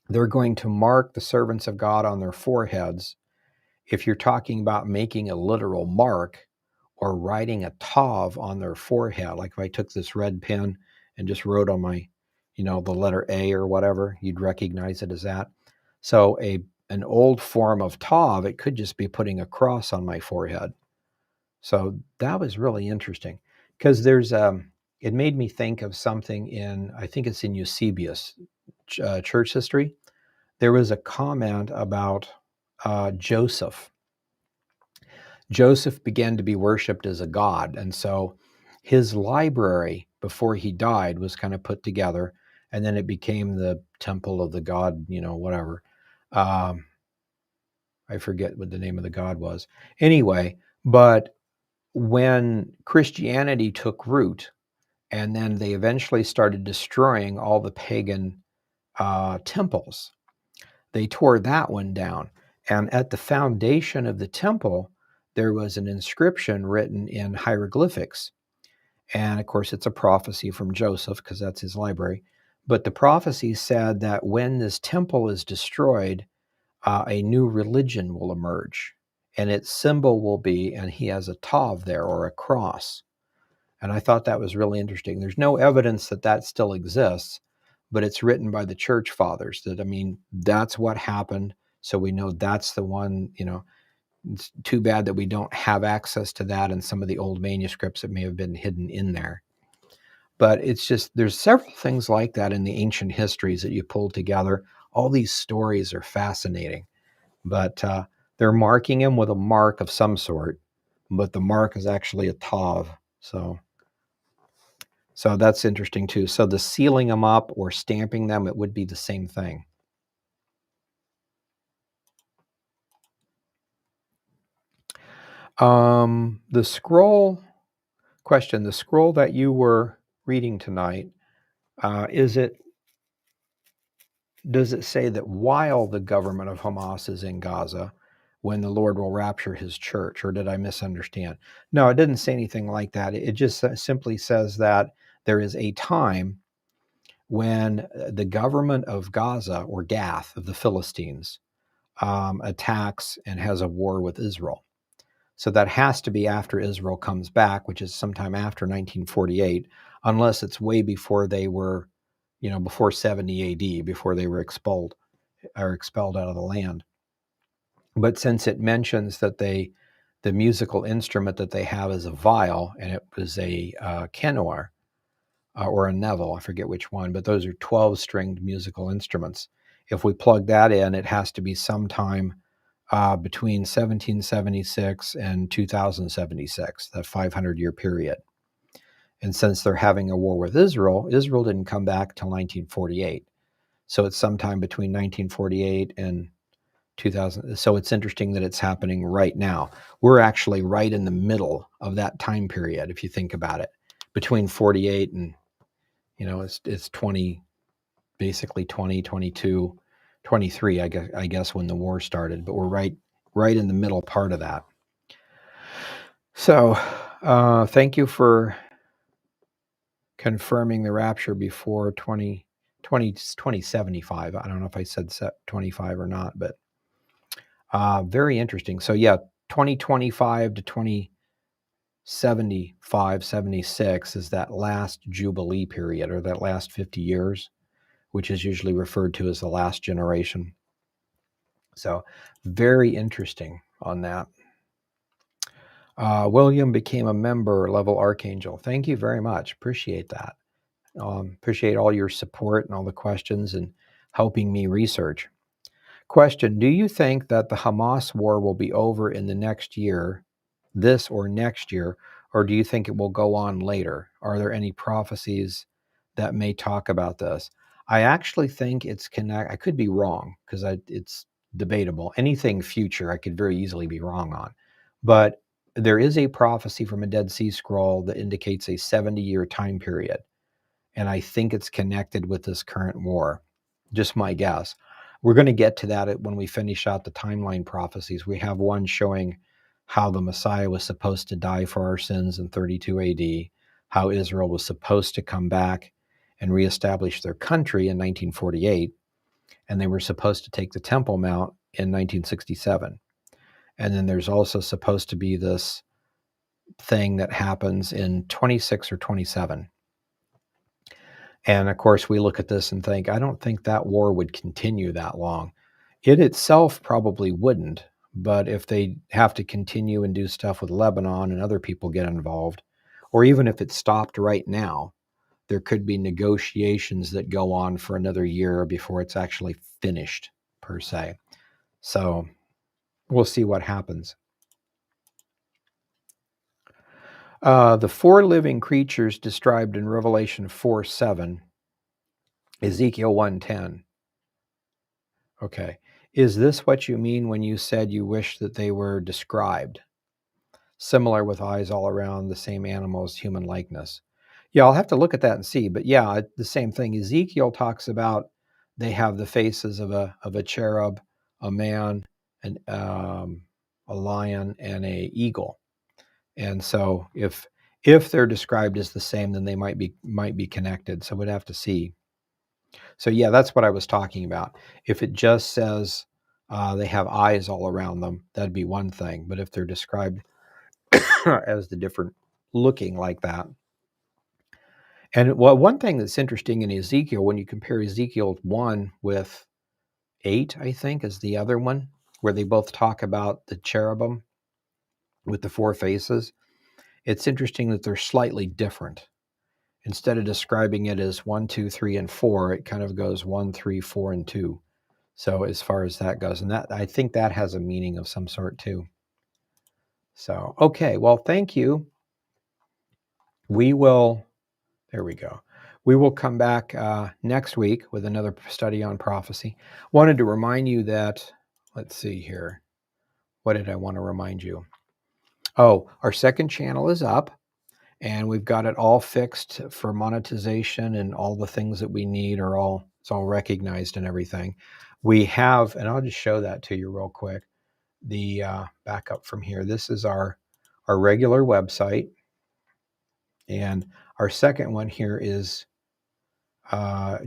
they're going to mark the servants of God on their foreheads. If you're talking about making a literal mark or writing a tav on their forehead, like if I took this red pen and just wrote on my, the letter A or whatever, you'd recognize it as that. So an old form of Tav, it could just be putting a cross on my forehead. So that was really interesting, because it made me think of something I think it's in Eusebius church history. There was a comment about Joseph. Joseph began to be worshipped as a god, and so his library before he died was kind of put together, and then it became the temple of the god, whatever. Um, I forget what the name of the god was. Anyway, but when Christianity took root, and then they eventually started destroying all the pagan temples, they tore that one down. And at the foundation of the temple, there was an inscription written in hieroglyphics. And of course, it's a prophecy from Joseph, because that's his library. But the prophecy said that when this temple is destroyed, a new religion will emerge. And its symbol will be, and he has a tav there, or a cross. And I thought that was really interesting. There's no evidence that that still exists, but it's written by the church fathers that, that's what happened. So we know that's the one. It's too bad that we don't have access to that in some of the old manuscripts that may have been hidden in there. But it's just, there's several things like that in the ancient histories that you pull together. All these stories are fascinating, but they're marking him with a mark of some sort, but the mark is actually a tav. So that's interesting too. So the sealing them up or stamping them, it would be the same thing. The scroll question, the scroll that you were reading tonight, does it say that while the government of Hamas is in Gaza, when the Lord will rapture his church, or did I misunderstand? No, it didn't say anything like that. It just simply says that there is a time when the government of Gaza, or Gath of the Philistines, attacks and has a war with Israel. So that has to be after Israel comes back, which is sometime after 1948, unless it's way before they were, before 70 AD, before they were expelled out of the land. But since it mentions that the musical instrument that they have is a viol, and it was a kenor, or a Neville, I forget which one, but those are 12-stringed musical instruments. If we plug that in, it has to be sometime between 1776 and 2076, that 500-year period. And since they're having a war with Israel, Israel didn't come back till 1948. So it's sometime between 1948 and 2000. So it's interesting that it's happening right now. We're actually right in the middle of that time period, if you think about it, between 48 and it's 20, basically 20, 22, 23, I guess when the war started, but we're right in the middle part of that. So thank you for confirming the rapture before 2075. I don't know if I said 25 or not, but very interesting. So yeah, 2025 to 2075, 76 is that last Jubilee period, or that last 50 years. Which is usually referred to as the last generation. So very interesting on that. William became a member level Archangel. Thank you very much. Appreciate that. Appreciate all your support and all the questions and helping me research. Question, do you think that the Hamas war will be over in the next year, this or next year, or do you think it will go on later? Are there any prophecies that may talk about this? I actually think it's I could be wrong, because it's debatable. Anything future, I could very easily be wrong on. But there is a prophecy from a Dead Sea Scroll that indicates a 70-year time period. And I think it's connected with this current war. Just my guess. We're going to get to that when we finish out the timeline prophecies. We have one showing how the Messiah was supposed to die for our sins in 32 AD, how Israel was supposed to come back and reestablish their country in 1948, and they were supposed to take the Temple Mount in 1967. And then there's also supposed to be this thing that happens in 26 or 27. And of course, we look at this and think, I don't think that war would continue that long. It itself probably wouldn't, but if they have to continue and do stuff with Lebanon and other people get involved, or even if it stopped right now, there could be negotiations that go on for another year before it's actually finished, per se. So we'll see what happens. The four living creatures described in Revelation 4:7, Ezekiel 1:10. Okay. Is this what you mean when you said you wish that they were described? Similar with eyes all around, the same animals, human likeness. Yeah, I'll have to look at that and see. But yeah, the same thing. Ezekiel talks about they have the faces of a cherub, a man, and a lion, and a eagle. And so if they're described as the same, then they might be connected. So we'd have to see. So yeah, that's what I was talking about. If it just says they have eyes all around them, that'd be one thing. But if they're described as the different looking like that. And well, one thing that's interesting in Ezekiel, when you compare Ezekiel 1 with 8, I think, is the other one, where they both talk about the cherubim with the four faces, it's interesting that they're slightly different. Instead of describing it as 1, 2, 3, and 4, it kind of goes 1, 3, 4, and 2. So as far as that goes, and that I think that has a meaning of some sort too. So, okay, well, thank you. We will, there we go. We will come back next week with another study on prophecy. Wanted to remind you that, let's see here. What did I want to remind you? Oh, our second channel is up. And we've got it all fixed for monetization, and all the things that we need are it's all recognized and everything. We have, and I'll just show that to you real quick. The back up from here. This is our regular website. And our second one here is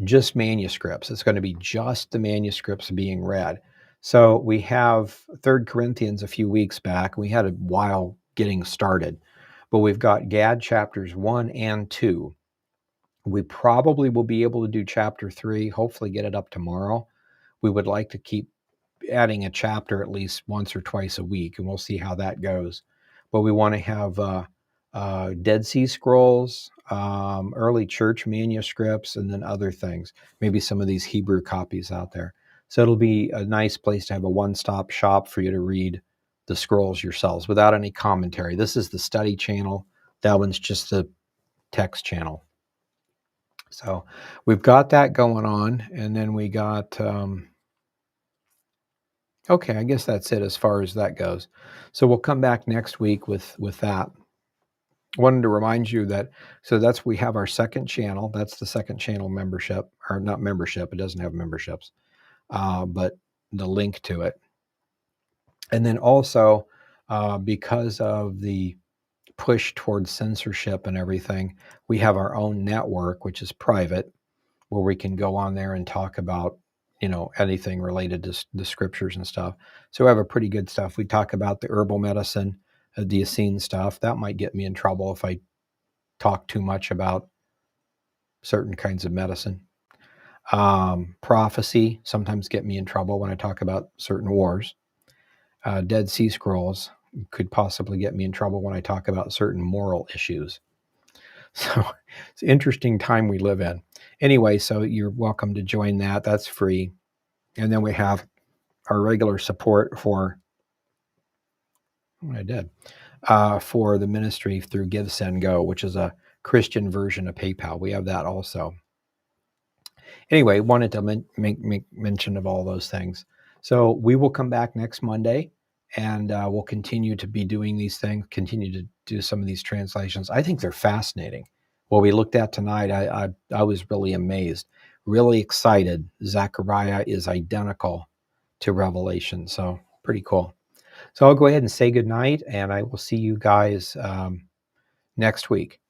just manuscripts. It's going to be just the manuscripts being read. So we have 3 Corinthians a few weeks back. We had a while getting started. But we've got Gad chapters 1 and 2. We probably will be able to do chapter 3, hopefully get it up tomorrow. We would like to keep adding a chapter at least once or twice a week, and we'll see how that goes. But we want to have Dead Sea Scrolls, early church manuscripts, and then other things, maybe some of these Hebrew copies out there. So it'll be a nice place to have a one-stop shop for you to read the scrolls yourselves without any commentary. This is the study channel. That one's just the text channel. So we've got that going on. And then we got, okay, I guess that's it as far as that goes. So we'll come back next week with that. Wanted to remind you that, so we have our second channel. That's the second channel membership, or not membership. It doesn't have memberships, but the link to it. And then also, because of the push towards censorship and everything, we have our own network, which is private, where we can go on there and talk about, anything related to the scriptures and stuff. So we have a pretty good stuff. We talk about the herbal medicine, the Essene stuff. That might get me in trouble if I talk too much about certain kinds of medicine. Prophecy sometimes get me in trouble when I talk about certain wars. Dead Sea Scrolls could possibly get me in trouble when I talk about certain moral issues. So it's an interesting time we live in. Anyway, so you're welcome to join that. That's free. And then we have our regular support for for the ministry through Give, Send, Go, which is a Christian version of PayPal. We have that also. Anyway, wanted to make mention of all those things. So we will come back next Monday, and we'll continue to be doing these things, continue to do some of these translations. I think they're fascinating. What we looked at tonight, I was really amazed, really excited. Zechariah is identical to Revelation, so pretty cool. So I'll go ahead and say good night, and I will see you guys next week.